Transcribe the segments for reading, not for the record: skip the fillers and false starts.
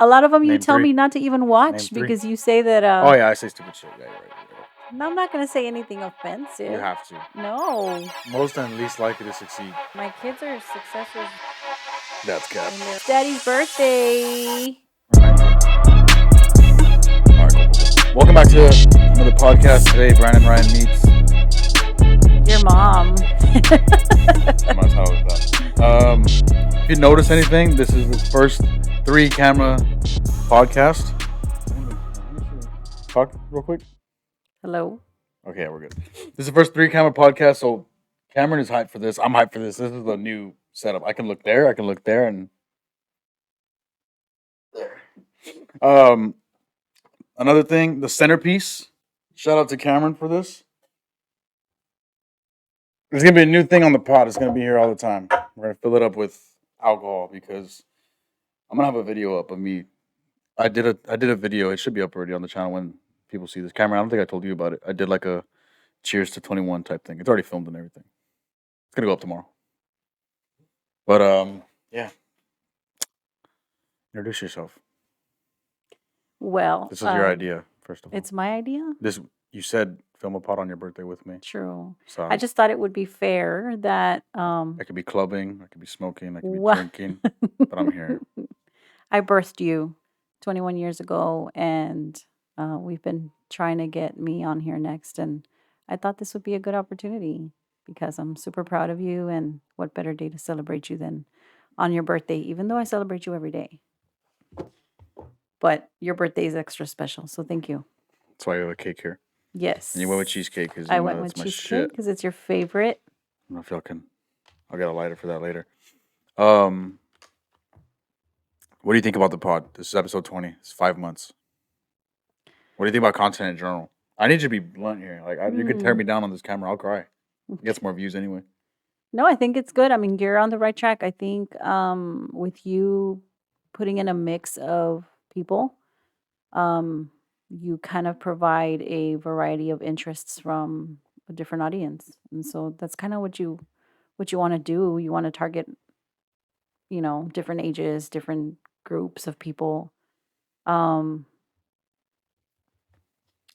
A lot of them you Name tell me three. not to even Name watch three. because you say that. Oh yeah, I say stupid shit. Yeah, you're right. No, I'm not gonna say anything You offensive. have to. No, Most and least likely to succeed. my kids are successors. That's cap. It's Daddy's birthday. Alright, cool. Welcome back to another podcast. Today, Brandon Ryan meets. Your mom. I'm not telling that. If you notice anything, this is the first 3-camera podcast. Talk real quick. Hello. Okay, we're good. This is the first 3-camera podcast, so Cameron is hyped for this. I'm hyped for this. This is the new setup. I can look there, and there. Another thing, the centerpiece. Shout out to Cameron for this. There's gonna be a new thing on the pod. It's gonna be here all the time. We're gonna fill it up with alcohol because I'm gonna have a video up of me. I did a video. It should be up already on the channel when people see this. Cameron, I don't think I told you about it. I did like a cheers to 21 type thing. It's already filmed and everything. It's gonna go up tomorrow. But yeah. Introduce yourself. Well, This is your idea, first of all. it's my idea. This you said film a pod on your birthday with me. True. So I just thought it would be fair that I could be clubbing, I could be smoking, I could be Wha- drinking, but I'm here. I birthed you 21 years ago, and we've been trying to get me on here next. And I thought this would be a good opportunity because I'm super proud of you. And what better day to celebrate you than on your birthday, even though I celebrate you every day. But your birthday is extra special. So thank you. That's why you have a cake here. Yes. And you went with cheesecake because I went that's with my cheesecake shit. because it's your favorite. I don't know if y'all can. I'll get a lighter for that later. What do you think about the pod? This is episode 20. It's 5 months. What do you think about content in general? I need you to be blunt here. Like you can tear me down on this camera, I'll cry. It gets more views anyway. No, I think it's good. I mean, you're on the right track. I think with you putting in a mix of people, you kind of provide a variety of interests from a different audience. And so that's kind of what you want to do. You want to target, different ages, different groups of people. Um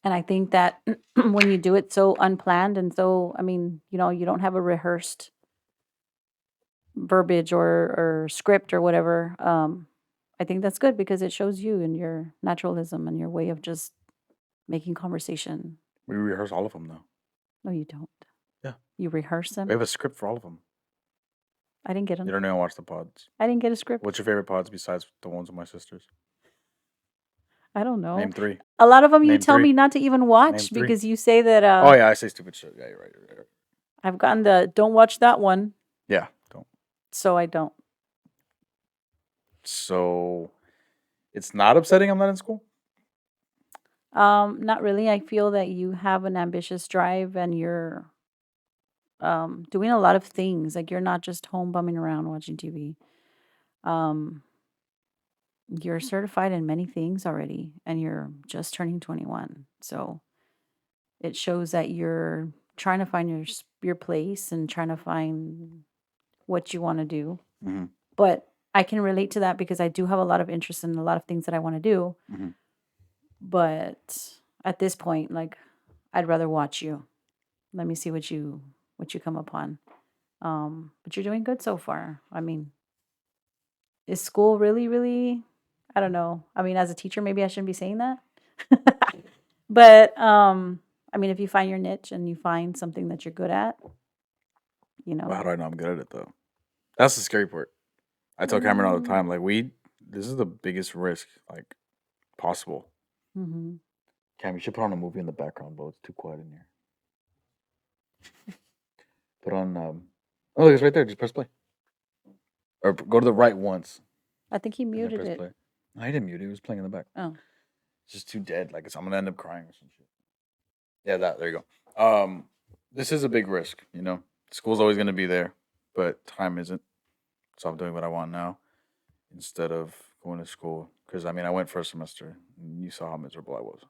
and I think that when you do it so unplanned and so, I mean, you don't have a rehearsed verbiage or script or whatever. I think that's good because it shows you and your naturalism and your way of just making conversation. We rehearse all of them though. No, you don't. Yeah. You rehearse them. We have a script for all of them. I didn't get them. You don't even watch the pods. I didn't get a script. What's your favorite pods besides the ones with my sisters? I don't know. Name 3. A lot of them you Name tell 3. me not to even watch Name 3. because you say that. Oh yeah, I say stupid shit. Yeah, you're right. I've gotten the don't watch that one, Yeah, don't. so I don't. So it's not upsetting I'm not in school? Not really. I feel that you have an ambitious drive and you're doing a lot of things. Like you're not just home bumming around watching TV. Um, you're certified in many things already, and you're just turning 21. So it shows that you're trying to find your place and trying to find what you want to do. Mhm. But I can relate to that because I do have a lot of interest in a lot of things that I want to do. Mhm. But at this point, like I'd rather watch you. Let me see what you come upon. But you're doing good so far. I mean, is school really, really? I don't know. I mean, as a teacher, maybe I shouldn't be saying that. But I mean, if you find your niche and you find something that you're good at, Well, how do I know I'm good at it though? That's the scary part. I tell Cameron all the time, like this is the biggest risk like possible. Mm-hmm. Cam, you should put on a movie in the background, bro. It's too quiet in here. Put on oh, look, it's right there. Just press play. Or go to the right once. I think he and then muted press it. play. No, he didn't mute it. He was playing in the back. Oh. It's just too dead. Like I'm gonna end up crying or some shit. Yeah, there you go. This is a big risk, you know. School's always gonna be there, but time isn't. So I'm doing what I want now instead of going to school. Because I mean, I went for a semester, and you saw how miserable I was.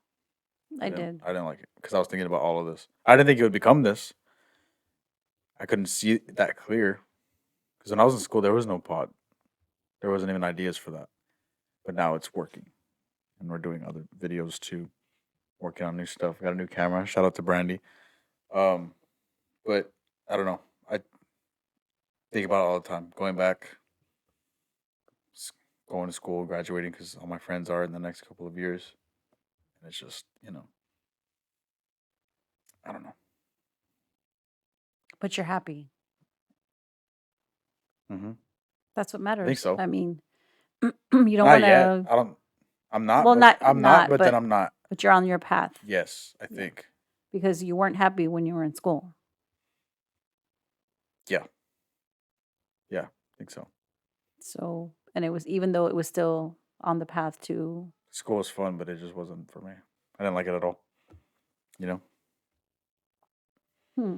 I did. I didn't like it because I was thinking about all of this. I didn't think it would become this. I couldn't see it that clear. Because when I was in school, there was no pod. There wasn't even ideas for that. but now it's working, and we're doing other videos too, working on new stuff. We got a new camera. Shout out to Brandy. Um, but I don't know. I think about it all the time. Going back, going to school, graduating, because all my friends are in the next couple of years, and it's just I don't know. But you're happy. Mm-hmm. That's what I think matters. so. I mean, you don't Not want yet. to. I don't. I'm not, Well, but not I'm not, not, but then I'm not. but you're on your path. Yes, I Yeah, think. because you weren't happy when you were in school. Yeah, yeah, I think so. So, and it was even though it was still on the path to. School was fun, but it just wasn't for me. I didn't like it at all. You know. Hmm.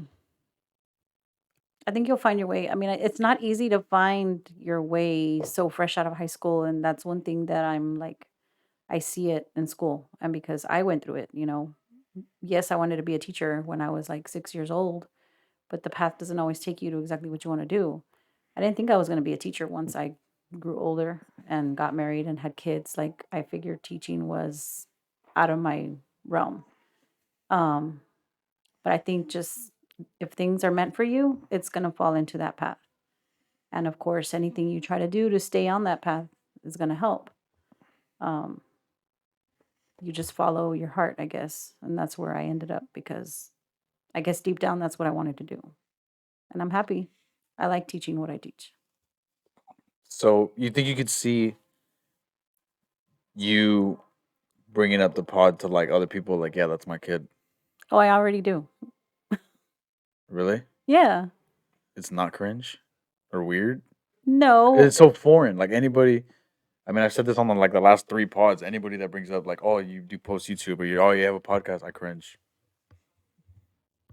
I think you'll find your way. I mean, it's not easy to find your way so fresh out of high school, and that's one thing that I'm like, I see it in school, and because I went through it, yes, I wanted to be a teacher when I was like 6 years old, but the path doesn't always take you to exactly what you want to do. I didn't think I was going to be a teacher once I grew older and got married and had kids. Like, I figured teaching was out of my realm. Um, but I think just if things are meant for you, it's going to fall into that path. And of course, anything you try to do to stay on that path is going to help. Um, you just follow your heart, I guess. And that's where I ended up because I guess deep down, that's what I wanted to do. And I'm happy. I like teaching what I teach. So you think you could see you bringing up the pod to like other people? Like, yeah, that's my kid. Oh, I already do. Really? Yeah. It's not cringe or weird. It's No. so foreign. Like anybody. I mean, I've said this on like the last three pods. Anybody that brings up like, oh, you do post YouTube or you have a podcast, I cringe.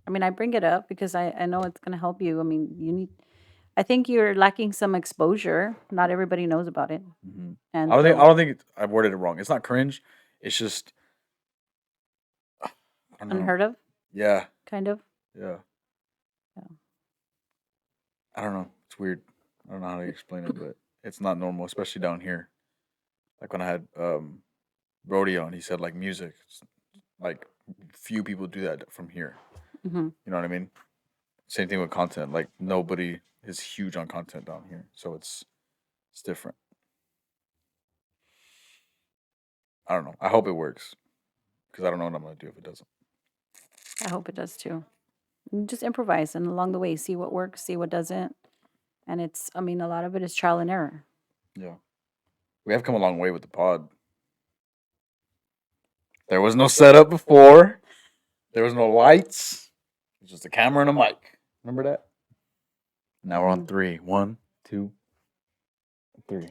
I mean, I bring it up because I know it's going to help you. I mean, I think you're lacking some exposure. Not everybody knows about it. Hmm. And I so, don't think I worded it wrong. It's not cringe. It's just I don't know. unheard of, Yeah, kind of. yeah. Yeah. I don't know. It's weird. I don't know how to explain it, but it's not normal, especially down here. Like when I had Brody on, he said like music, like few people do that from here. Hmm. You know what I mean? Same thing with content. Like nobody is huge on content down here, so it's different. I don't know. I hope it works because I don't know what I'm gonna do if it doesn't. I hope it does too. You just improvise and along the way, see what works, see what doesn't. And I mean, a lot of it is trial and error. Yeah, we have come a long way with the pod. There was no setup before. There was no lights. It was just a camera and a mic. Remember that? Now we're on Mm. three. One, two, three.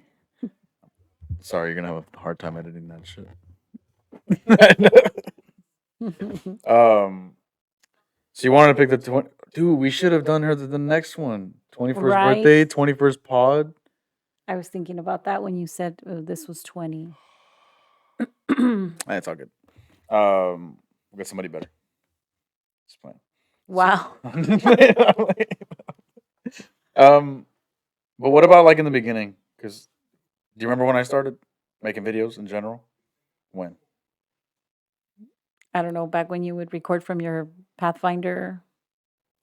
Sorry, you're gonna have a hard time editing that shit. um, so you wanted to pick the 20. Dude, we should have done her the next one. 21st Right. birthday, 21st pod. I was thinking about that when you said this was 20. It's all good. We'll get somebody better. Just playing. Wow. um, but what about like in the beginning? Because do you remember when I started making videos in general? When? I don't know, back when you would record from your Pathfinder.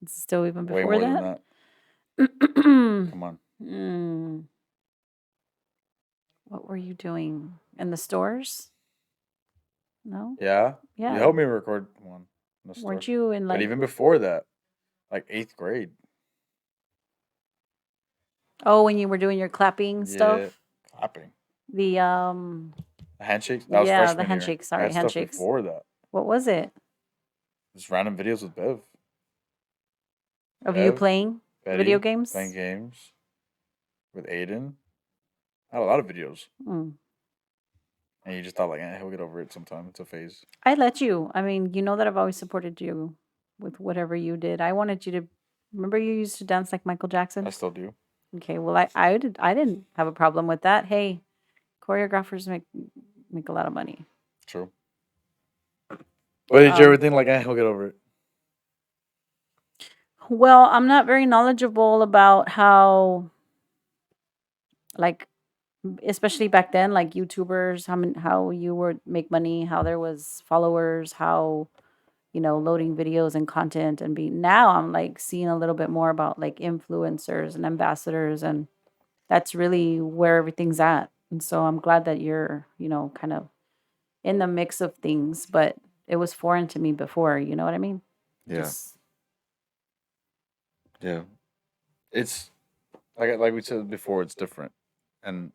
It's still even Way before more than that. that. Come on. Mm, what were you doing in the stores? No? Yeah, you Yeah. helped me record one in the store. Weren't you in But like, even before that, like eighth grade. oh, when you were doing your clapping Yeah, stuff? clapping. The, The handshakes. That was yeah, the freshman year. handshakes. I Sorry, had stuff handshakes. before that. What was it? Just random videos with Of you Bev, playing video Betty, playing games? games with Aiden. I had a lot of videos, Mm. and you just thought like, he'll get over it sometime. It's a phase. I let you. I mean, you know that I've always supported you with whatever you did. I wanted you to remember you used to dance like Michael I Jackson? still do. Okay, well I didn't have a problem with that. Hey, choreographers make a lot of money. True. But did you ever Um, think like, he'll get over it? well, I'm not very knowledgeable about how like especially back then, like YouTubers, how you would make money, how there was followers, how loading videos and content and be now I'm like seeing a little bit more about like influencers and ambassadors, and that's really where everything's at. And so I'm glad that you're, kind of in the mix of things, but it was foreign to me before, you know what I mean? Yeah, Just yeah. It's like we said before, it's different, and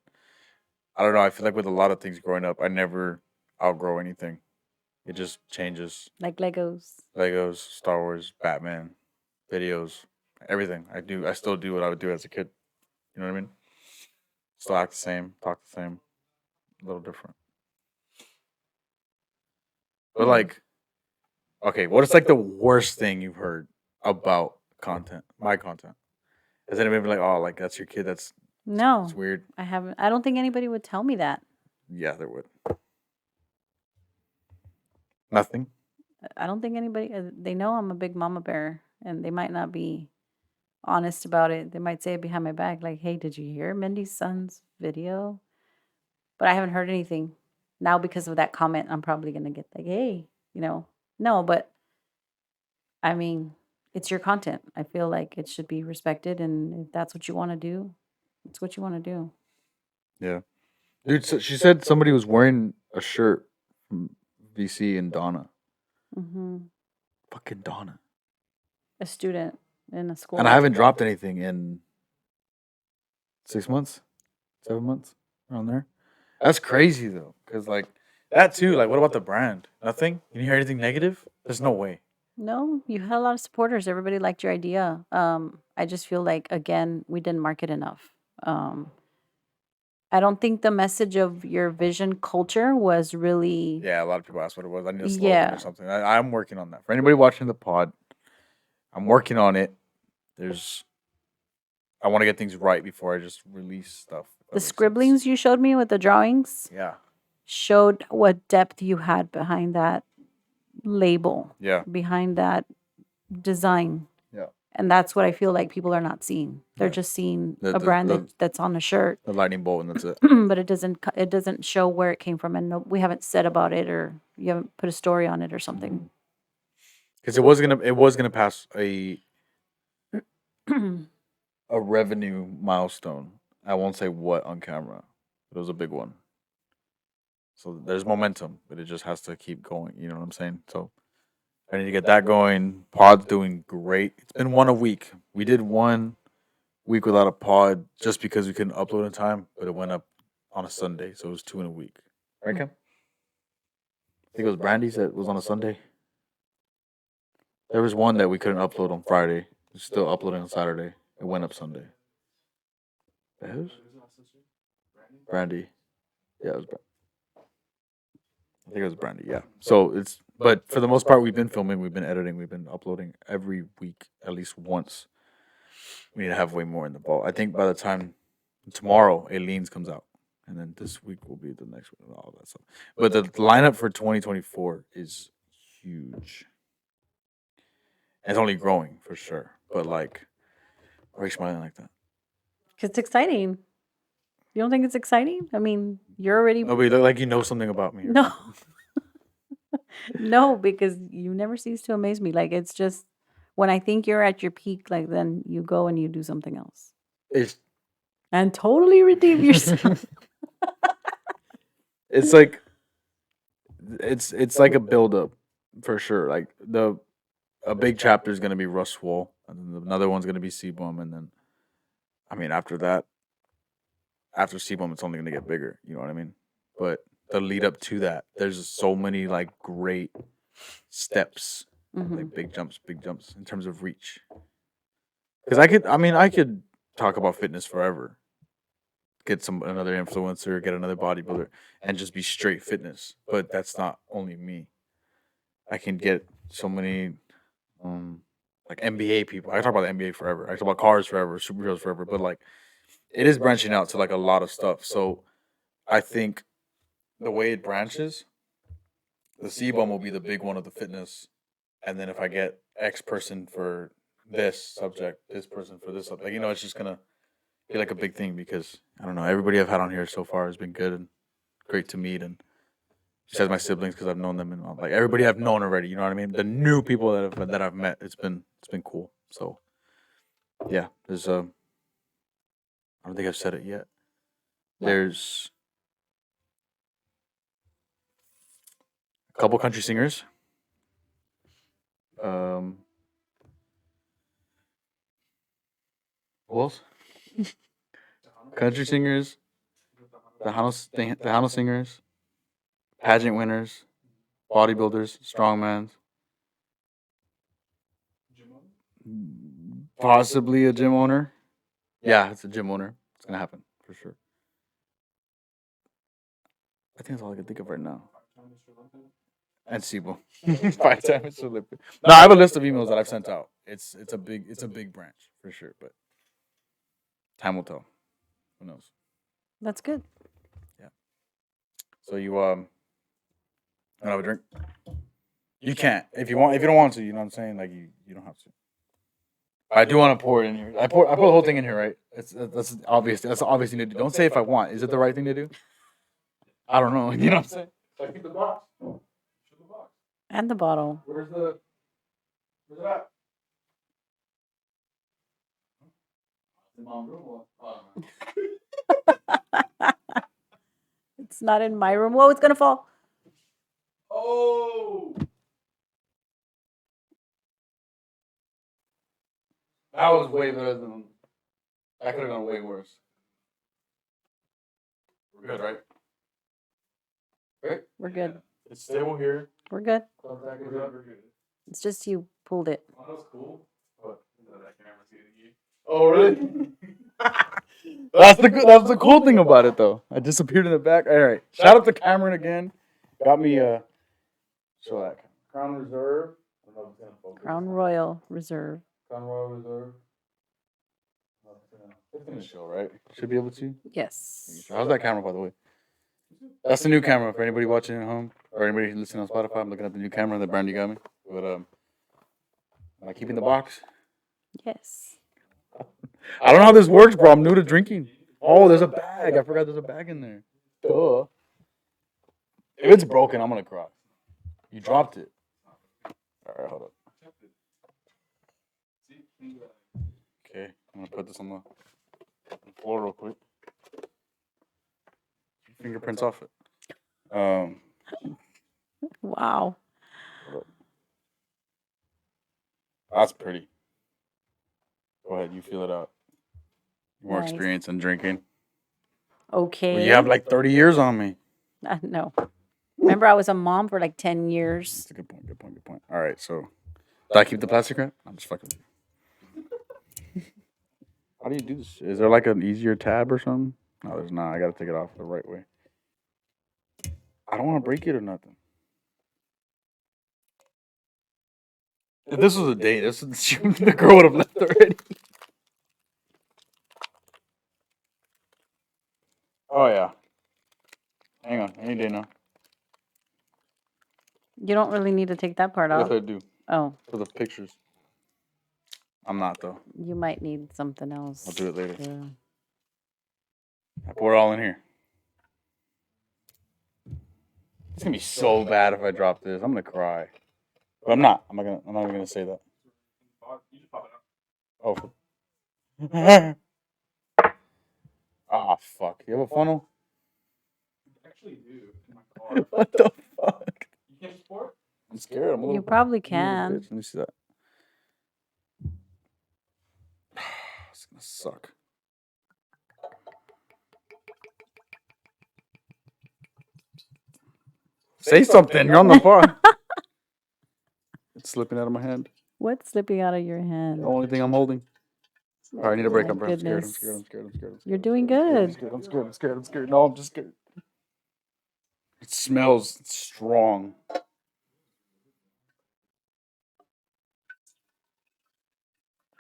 I don't know. I feel like with a lot of things growing up, I never outgrow anything. It just changes. like Legos. Legos, Star Wars, Batman, videos, everything. I still do what I would do as a kid. You know what I mean? Still act the same, talk the same, a little different. But Hmm. like, okay, what is like the worst thing you've heard about content? My content. Has anybody been like, oh, like that's your kid? It's No, weird. I haven't. I don't think anybody would tell me that. Yeah, there would. Nothing. I don't think anybody, they know I'm a big mama bear, and they might not be honest about it. They might say it behind my back, like, hey, did you hear Mindy's son's video? But I haven't heard anything. Now, because of that comment, I'm probably going to get like, hey, no, but I mean, it's your content. I feel like it should be respected. And if that's what you want to do, it's what you want to do. Yeah, dude. So she said somebody was wearing a shirt from VC and Donna. Hmm. Fucking Donna. A student in a And I school. haven't dropped anything in 6 months, 7 months, around there. That's crazy though, because like that too. Like, what about the brand? Nothing. You didn't hear anything negative? There's no way. No, you had a lot of supporters. Everybody liked your idea. I just feel like, again, we didn't market enough. Um, I don't think the message of your vision culture was really, Yeah, a lot of people asked what it was. I need a slogan or yeah, something. I'm working on that. For anybody watching the pod, I'm working on it. There's, I want to get things right before I just release stuff. If the that makes sense. scribblings you showed me with the drawings Yeah, showed what depth you had behind that label, yeah, behind that design. yeah, And that's what I feel like people are not seeing. They're yeah. just seeing The a the brand the, that's on a shirt, the lightning bolt, and that's it. but it doesn't show where it came from, and no, we haven't said about it, or you haven't put a story on it or something. Because it was gonna pass a revenue milestone. I won't say what on camera, but it was a big one. So there's momentum, but it just has to keep going. You know what I'm saying? So I need to get that going. Pod's doing great. It's been one a week. We did 1 week without a pod just because we couldn't upload in time, but it went up on a Sunday, so it was two in a week. Right, Cam? I think it was Brandy's that was on a Sunday. There was one that we couldn't upload on Friday. It's still uploading on Saturday. It went up Sunday. Who's? Brandy. Yeah, it was. I think it was Brandy. Yeah. So it's, but for the most part, we've been filming, we've been editing, we've been uploading every week at least once. We need to have way more in the ball. I think by the time tomorrow, Aileen's comes out, and then this week will be the next one and all that stuff. But the lineup for 2024 is huge. It's only growing for sure. But like, why are you smiling like that? 'Cause it's exciting. You don't think it's exciting? I mean, you're already Nobody look like you know something about me or no, something. no, because you never cease to amaze me. Like, it's just when I think you're at your peak, like, then you go and you do something else It's and totally redeem yourself. it's like it's like a build up for sure. Like the a big chapter is gonna be Russ Wall, and then another one's gonna be Seabum, and then I mean after that, after Seabum, it's only gonna get bigger. You know what I mean? But the lead up to that, there's so many like great steps, Hmm. like big jumps in terms of reach. Because I could talk about fitness forever. Get another influencer, get another bodybuilder, and just be straight fitness. But that's not only me. I can get so many um like NBA people. I can talk about the NBA forever. I can talk about cars forever, superheroes forever. But like it is branching out to like a lot of stuff. So I think the way it branches, the C bum will be the big one of the fitness. And then if I get X person for this subject, this person for this subject, like, it's just gonna be like a big thing because I don't know. Everybody I've had on here so far has been good and great to meet, and besides my siblings because I've known them and all, like everybody I've known already. You know what I mean? The new people that I've met, it's been cool. So yeah, there's I don't think I've said it yet. There's a couple country singers. Um, who else? Country singers, the singers, pageant winners, bodybuilders, strongmans, possibly a gym owner. Yeah, it's a gym owner. It's gonna happen for sure. I think that's all I can think of right now. And Sibo. Five-time Mr. Olympic. No, I have a list of emails that I've sent out. It's a big branch for sure, but time will tell. Who knows? That's good. Yeah. So you wanna have a drink? You can't if you want. If you don't want to, you know what I'm saying. Like you don't have to. I do want to pour it in here. I put the whole thing in here, right? That's obvious. That's the obvious thing to do. Don't say if I want. Is it the right thing to do? I don't know. You know what I'm saying? So I keep the box. Show the box. And the bottle. Where's it at? In my room. It's not in my room. Whoa, it's gonna fall. Oh, that was way better than. That could have gone way worse. We're good, right? Right? We're good. It's stable here. We're good. Contact is up. We're good. It's just you pulled it. Oh, that's cool. What? That camera see it again. Oh, really? That's the cool thing about it, though. I disappeared in the back. All right. Shout out to Cameron again. Got me show that Crown Reserve. I don't know if it's gonna focus. Crown Royal Reserve. Crown Royal Reserve. It's gonna show, right? Should be able to. Yes. How's that camera, by the way? That's the new camera for anybody watching at home or anybody listening on Spotify. I'm looking at the new camera, the brand you got me. But am I keeping the box? Yes. I don't know how this works, bro. I'm new to drinking. Oh, there's a bag. I forgot there's a bag in there. Duh. If it's broken, I'm gonna cry. You dropped it. All right, hold up. Okay, I'm gonna put this on the floor real quick. Fingerprints off it. Wow. That's pretty. Go ahead, you feel it out. More Nice. experience in drinking. Okay. Well, you have like 30 years on me. No. Remember, I was a mom for like 10 years. That's a good point. Good point. Good point. All right, so do I keep the plastic wrap? I'm just fucking. How do you do this? Is there like an easier tab or something? No, there's not. I gotta take it off the right way. I don't want to break it or nothing. If this was a date, the girl would have left already. Oh yeah. Hang on, any day now. You don't really need to take that part Yes, off. I do Oh, for the pictures. I'm not though. you might need something else. I'll do it later. Yeah. I pour it all in here. It's gonna be so bad if I drop this. I'm gonna cry. But I'm not. I'm not even gonna say that. Oh. Ah, fuck. You have a funnel? I actually do in my car. What the fuck? You can't support? I'm scared. I'm a little. You probably I'm a little can. bitch. Let me see that. It's gonna suck. Say something. You're on the pod. It's slipping out of my hand. What's slipping out of your hand? The only thing I'm holding. All right, I need a break. My I'm scared. I'm goodness. scared. I'm scared. I'm scared. I'm scared. You're doing I'm good. scared. I'm scared. I'm scared. I'm scared. No, I'm just scared. It smells strong.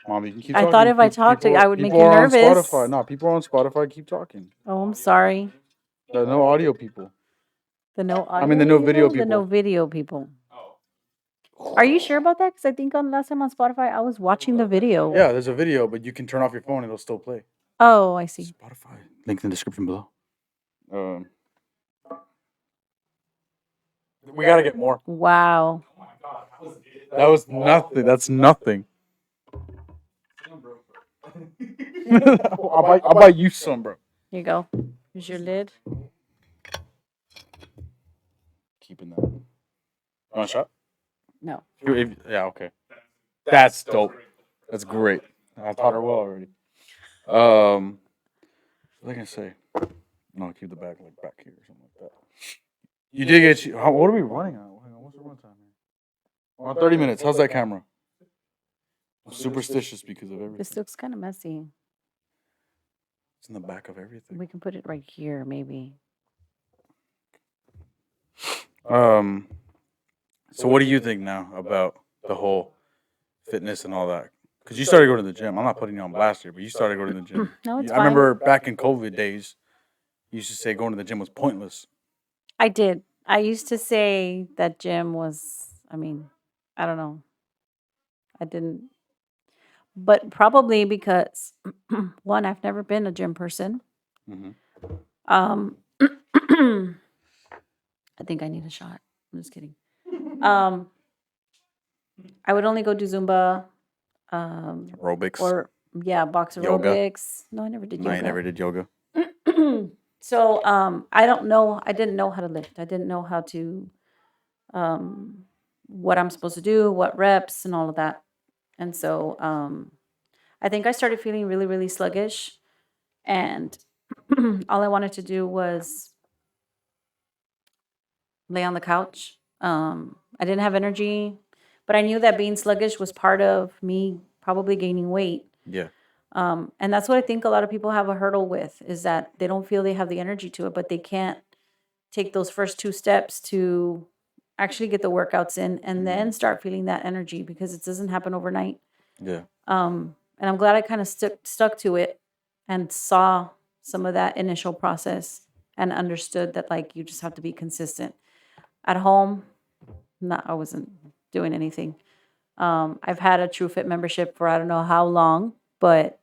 Mom, you can keep I talking. thought if I talked, I would make you nervous. People are on Spotify. No, people are on Spotify. Keep talking. Oh, I'm sorry. There are no audio people. The no audio. I mean, the no video The no people. video people. Oh. Are you sure about that? Because I think on last time on Spotify, I was watching the video. Yeah, there's a video, but you can turn off your phone and it'll still play. Oh, I see. Spotify. Link in the description below. Um, we gotta get more. Wow. Oh my god, that was it. That was nothing. That's nothing. Damn, bro. I'll buy you some, bro. Here you go. Here's your lid. Keeping that. You want a shot? No. Yeah, okay. That's dope. That's great. I taught her well already. What was I gonna say? No, keep the back like back here or something like that. You did get. What are we running on? Hang on, what's the run time here? We're on 30 minutes. How's that camera? I'm superstitious because of everything. This looks kind of messy. It's in the back of everything. We can put it right here, maybe. So what do you think now about the whole fitness and all that? Because you started going to the gym. I'm not putting you on blast here, but you started going to the gym. No, it's I fine. remember back in COVID days, you used to say going to the gym was pointless. I did. I used to say that gym was, I mean, I don't know. I didn't, but probably because one, I've never been a gym person. Mm-hmm. I think I need a shot. I'm just kidding. I would only go do Zumba, Aerobics. or yeah, box Yoga. aerobics. No, I never did No, yoga. I never did yoga. So I don't know. I didn't know how to lift. I didn't know how to what I'm supposed to do, what reps, and all of that. And so I think I started feeling really, really sluggish, and all I wanted to do was lay on the couch. I didn't have energy, but I knew that being sluggish was part of me probably gaining weight. Yeah. And that's what I think a lot of people have a hurdle with, is that they don't feel they have the energy to it, but they can't take those first two steps to actually get the workouts in and then start feeling that energy, because it doesn't happen overnight. Yeah. And I'm glad I kind of stuck to it and saw some of that initial process and understood that, like, you just have to be consistent. At home, I wasn't doing anything. I've had a True Fit membership for I don't know how long, but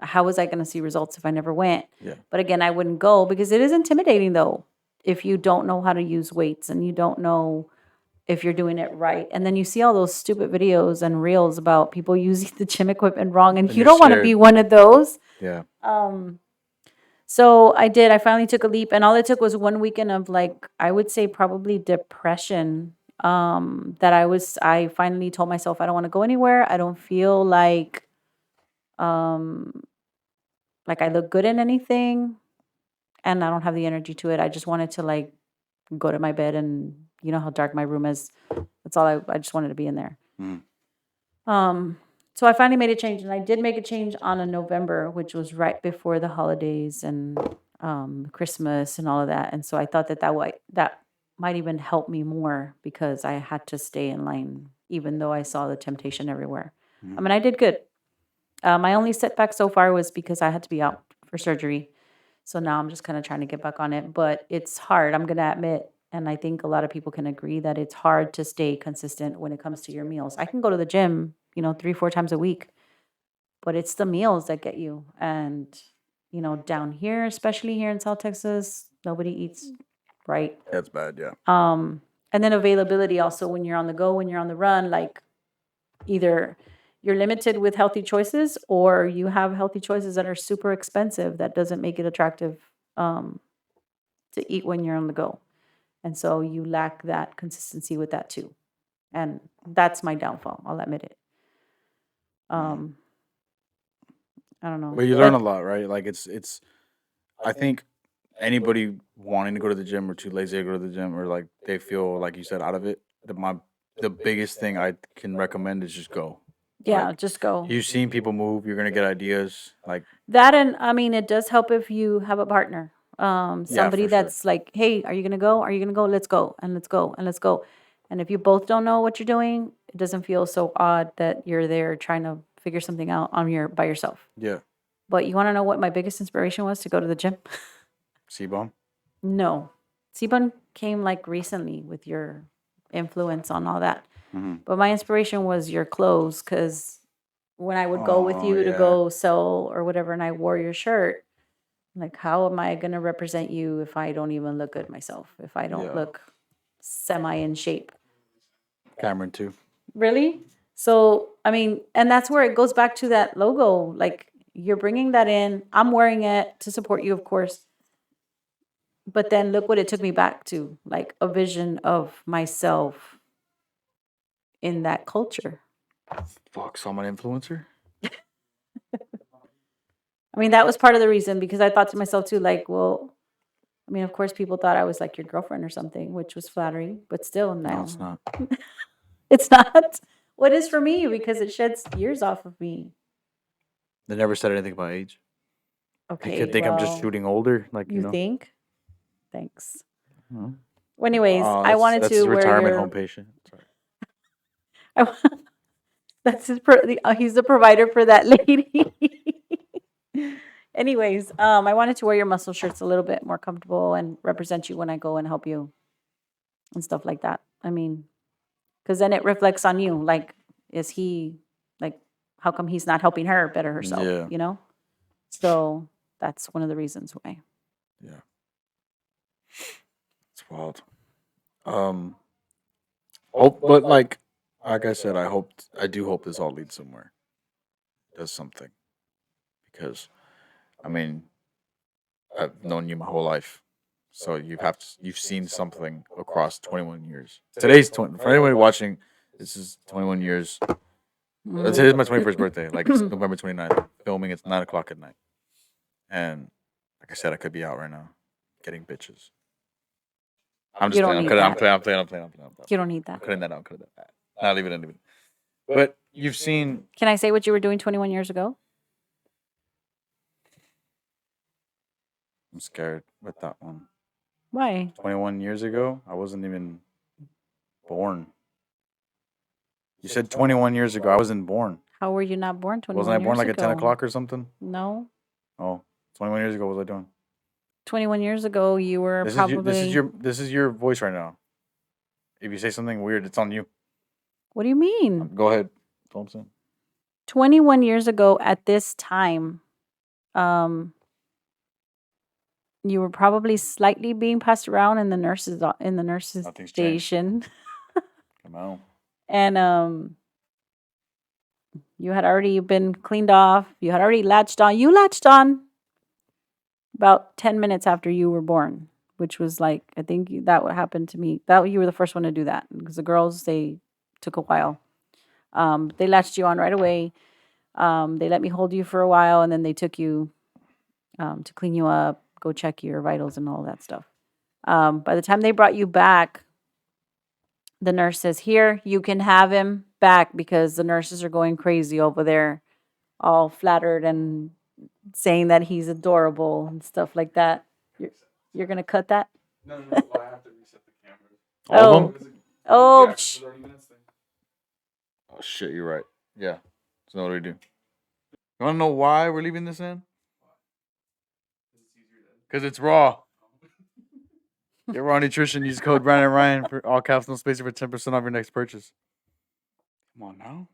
how was I going to see results if I never went? Yeah. But again, I wouldn't go because it is intimidating, though, if you don't know how to use weights and you don't know if you're doing it right. And then you see all those stupid videos and reels about people using the gym equipment wrong, and And you you're don't want to be scared. one of those. Yeah. So I did. I finally took a leap, and all it took was one weekend of, like, I would say probably depression. That I finally told myself I don't want to go anywhere. I don't feel um, like I look good in anything, and I don't have the energy to it. I just wanted to, like, go to my bed, and you know how dark my room is. That's all I just wanted to be in there. Mm. So I finally made a change, and I did make a change on a November, which was right before the holidays and Christmas and all of that. And so I thought that might even help me more, because I had to stay in line, even though I saw the temptation everywhere. I mean, I did good. My only setback so far was because I had to be out for surgery. So now I'm just kind of trying to get back on it, but it's hard, I'm going to admit. And I think a lot of people can agree that it's hard to stay consistent when it comes to your meals. I can go to the gym, 3, 4 times a week, but it's the meals that get you. And, down here, especially here in South Texas, nobody eats right. That's bad. Yeah. And then availability also, when you're on the go, when you're on the run, like, either you're limited with healthy choices, or you have healthy choices that are super expensive that doesn't make it attractive to eat when you're on the go. And so you lack that consistency with that too. And that's my downfall. I'll admit it. I don't know. But you learn a lot, right? Like it's. I think anybody wanting to go to the gym or too lazy to go to the gym, or like they feel like you said out of it. The biggest thing I can recommend is just go. Yeah, Like, just go. you've seen people move. You're gonna get ideas. Like That, and I mean, it does help if you have a partner. Somebody for sure. that's like, hey, are you gonna go? Are you gonna go? Let's go, and let's go, and let's go. And if you both don't know what you're doing, it doesn't feel so odd that you're there trying to figure something out by yourself. Yeah. But you want to know what my biggest inspiration was to go to the gym? C-bomb. No. Sebun came like recently with your influence on all that. Mm-hmm. But my inspiration was your clothes, because when I would go with Oh, you to yeah. go sell or whatever, and I wore your shirt. Like, how am I going to represent you if I don't even look good myself? If I don't Yeah. look semi in shape? Cameron too. Really? So, I mean, and that's where it goes back to that logo. Like, you're bringing that in. I'm wearing it to support you, of course. But then look what it took me back to, like a vision of myself in that culture. Fuck, so I'm an influencer. I mean, that was part of the reason because I thought to myself too, like, well, I mean, of course, people thought I was like your girlfriend or something, which was flattering, but still, No, it's no, not. it's not. What is for me because it sheds years off of me. They never said anything about age. They Okay, could think I'm just well, shooting older, like you think? Thanks. No. Well, anyways, Oh, I wanted that's to his wear retirement your. home patient. Sorry. I, that's his. He's the provider for that lady. Anyways, I wanted to wear your muscle shirts a little bit more comfortable and represent you when I go and help you and stuff like that. I mean, because then it reflects on you. Like, is he like? How come he's not helping her better herself? Yeah. You know. So that's one of the reasons why. Yeah. It's wild. Um. Hope, but like I said, I do hope this all leads somewhere. Does something because I mean I've known you my whole life, so you've seen something across 21 years. Today's 20 for anybody watching. This is 21 years. Today's my 21st birthday. Like it's November 29th. Filming. It's 9 o'clock at night, and like I said, I could be out right now, getting bitches. I'm You just don't playing. I'm need kidding. I'm that. playing. I'm playing. I'm playing. I'm playing. I'm playing. You don't need I'm that. cutting that out. I'm cutting that out. Nah, leave it in. Leave it in. But you've seen. Can I say what you were doing 21 years ago? I'm scared with that one. Why? 21 years ago, I wasn't even born. You said 21 years ago. I wasn't born. How were you not born 21 Wasn't I born years like at 10 ago? o'clock or something? No. Oh, 21 years ago, what was I doing? 21 years ago, you were This probably. this is your voice right now. If you say something weird, it's on you. What do you mean? Go ahead. That's all I'm saying. 21 years ago at this time, you were probably slightly being passed around in the nurses Nothing's changed. station. Come on. And you had already been cleaned off. You had already latched on. You latched on about 10 minutes after you were born, which was like, I think that what happened to me. That you were the first one to do that because the girls, they took a while. They latched you on right away. They let me hold you for a while, and then they took you to clean you up, go check your vitals and all that stuff. By the time they brought you back, the nurse says, "Here, you can have him back because the nurses are going crazy over there, all flattered and saying that he's adorable and stuff like that." You're gonna cut that? No, I have to reset the cameras. All Oh. of them? Oh, Yeah, psh. 30 minutes thing. Oh, shit, you're right. Yeah. So what do we do? You want to know why we're leaving this in? Because it's raw. Get raw nutrition. Use code Ryan and Ryan for all caps, no space for 10% off your next purchase. Come on now.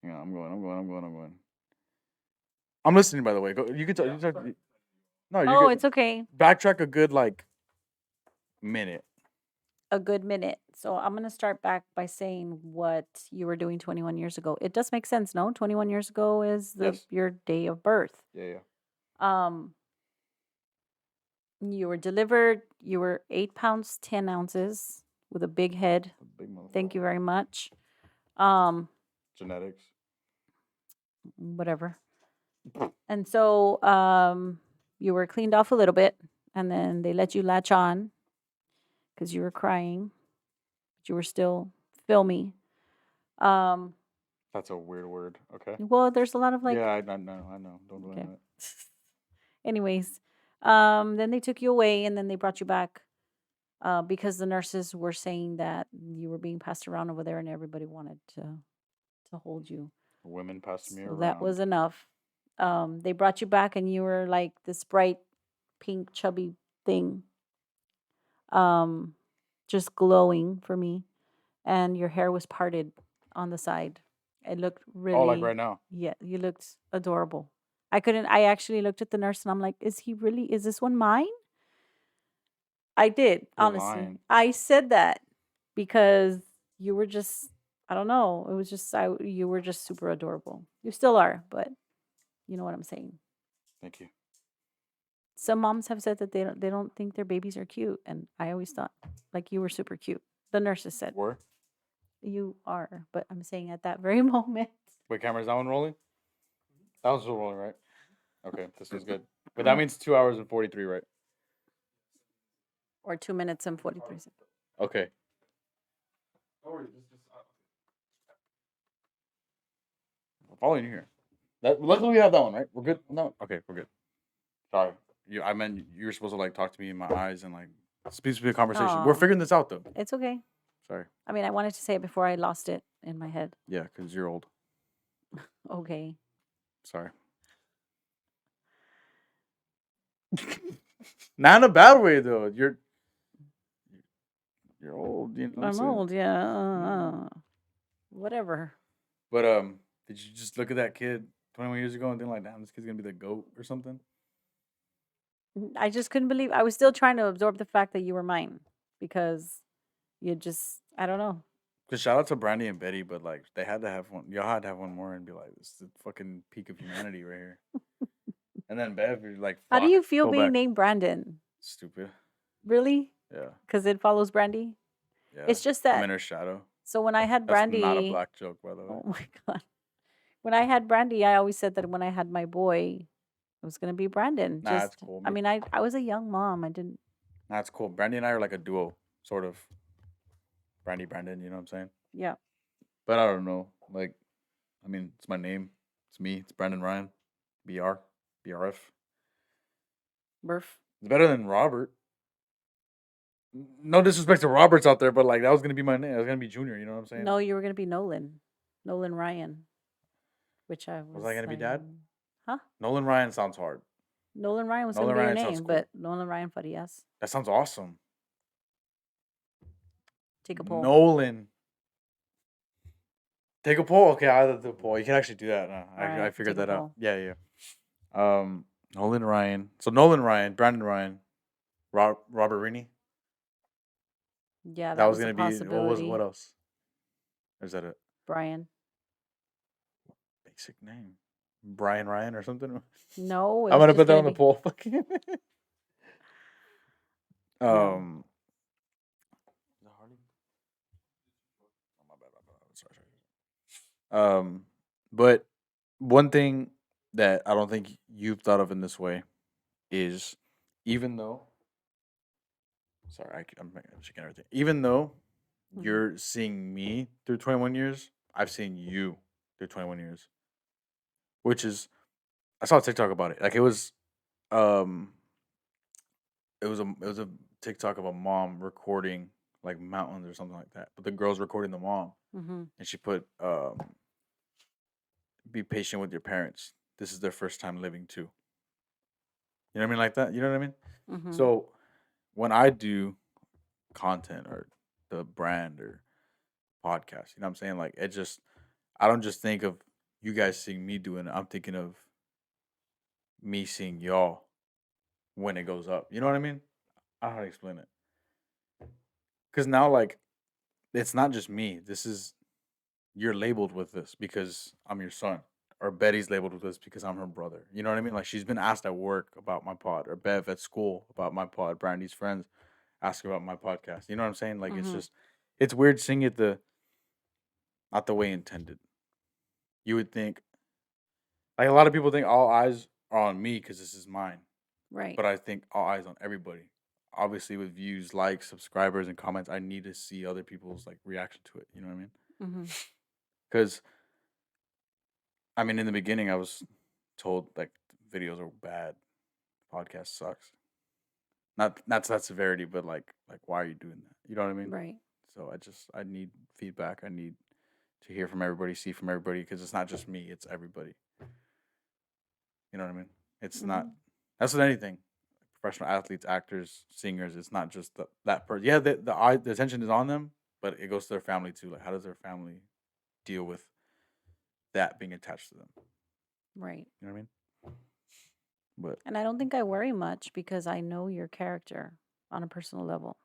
Yeah, I'm going. I'm listening, by the way. Go, you can talk. You can talk. No, you Oh, can it's okay. backtrack a good minute. A good minute. So I'm gonna start back by saying what you were doing 21 years ago. It does make sense, no? 21 years ago is Yes. your day of birth. Yeah. Um, you were delivered. You were 8 pounds 10 ounces with a big head. Big motherfucker. Thank you very much. Genetics. Whatever. And so you were cleaned off a little bit, and then they let you latch on because you were crying, but you were still filmy. That's a weird word. Okay. Well, there's a lot of like. Yeah, I know. Don't do Okay. that. Anyways, then they took you away, and then they brought you back because the nurses were saying that you were being passed around over there, and everybody wanted to hold you. Women passed me So around. that was enough. They brought you back, and you were like this bright, pink, chubby thing, just glowing for me, and your hair was parted on the side, It looked Oh, like really, right now. yeah, you looked adorable. I actually looked at the nurse and I'm like, is this one mine? I did, You're honestly. lying. I said that because you were just, I don't know. It was just, you were just super adorable. You still are, but you know what I'm saying. Thank you. Some moms have said that they don't think their babies are cute, and I always thought like you were super cute. The nurses said Were? you are, but I'm saying at that very moment. Wait, camera, is that one rolling? That one's still rolling, right? Okay, this one's good. But that means 2 hours and 43, right? Or 2 minutes and 43 seconds. Okay. Don't worry, I'm following you here. Luckily we have that one, right? We're good? No? Okay, we're good. Sorry. I meant you were supposed to like talk to me in my eyes and like speak to be a conversation. We're Aw. figuring this out though. It's okay. Sorry. I mean, I wanted to say it before I lost it in my head. Yeah, because you're old. Okay. Sorry. Not in a bad way though. You're old, you know what I'm I'm saying? old, yeah. Whatever. But did you just look at that kid 21 years ago and think like, damn, this kid's gonna be the GOAT or something? I just couldn't believe I was still trying to absorb the fact that you were mine because you just I don't know. Cause shout out to Brandy and Betty, but like they had to have one. Y'all had to have one more and be like, this is the fucking peak of humanity right here. And then Bev, you're like, How do fuck, you feel go being back. named Brandon? Stupid. Really? Yeah, Because it follows Brandy? yeah. It's just I'm that. in her shadow. So when I had That's not a Brandy, black joke, by the way. oh my God. When I had Brandy, I always said that when I had my boy, it was going to be Brandon. Nah, it's Just, cool. I mean, I was a young mom. I didn't, Nah, it's cool. Brandy and I are like a duo, sort of. Brandy, Brandon, you know what I'm saying? yeah. But I don't know. Like, I mean, it's my name. It's me. It's Brandon Ryan. BR. BRF. Birth. It's better than Robert. No disrespect to Roberts out there, but like that was gonna be my name. I was gonna be Junior. You know what I'm saying? No, you were going to be Nolan. Nolan Ryan, which I Was was I gonna be like, Dad? huh? Nolan Ryan sounds hard. Nolan Ryan was going to Nolan be your Ryan sounds name, cool. but Nolan Ryan Farias. That sounds awesome. Take a poll. Nolan. Take a poll. Okay, I do a poll. You can actually do that. All I right, figured take a that out. poll. Yeah, yeah. Nolan Ryan. So Nolan Ryan, Brandon Ryan, Robert Rini. Yeah, That that was was a gonna be what possibility. else? Or is that a Brian. basic name? Brian Ryan or something? No, it I'm was gonna just put that going on to the be, poll. no. um, is that Harley? Oh, my bad. Sorry. But one thing that I don't think you've thought of in this way is even though, sorry, I'm checking everything. Even though Mhm. you're seeing me through 21 years, I've seen you through 21 years, which is, I saw a TikTok about it. Like um, it was a TikTok of a mom recording like mountains or something like that, but the girl's recording the mom, Mhm. and she put be patient with your parents. This is their first time living too. You know what I mean? Like that. You know what I mean? Mhm. So when I do content or the brand or podcast, you know what I'm saying? Like it just, I don't just think of you guys seeing me doing it. I'm thinking of me seeing y'all when it goes up. You know what I mean? I don't know how to explain it. Because now, like, it's not just me. This is, you're labeled with this because I'm your son. Or Betty's labeled with this because I'm her brother. You know what I mean? Like she's been asked at work about my pod, or Bev at school about my pod. Brandy's friends ask about my podcast. You know what I'm saying? Like it's Mhm. just, it's weird seeing it not the way intended. You would think, like a lot of people think all eyes are on me because this is mine, Right. but I think all eyes on everybody. Obviously, with views, likes, subscribers, and comments, I need to see other people's like reaction to it. You know what I mean? Mhm. Because I mean, in the beginning, I was told like videos are bad, podcast sucks. Not to that severity, but like why are you doing that? You know what I mean? Right. So I need feedback. I need to hear from everybody, see from everybody, because it's not just me; it's everybody. You know what I mean? It's not. Mhm. That's with anything. Professional athletes, actors, singers. It's not just that person. Yeah, the attention is on them, but it goes to their family too. Like, how does their family deal with that being attached to them. Right. You know what I mean? But And I don't think I worry much because I know your character on a personal level.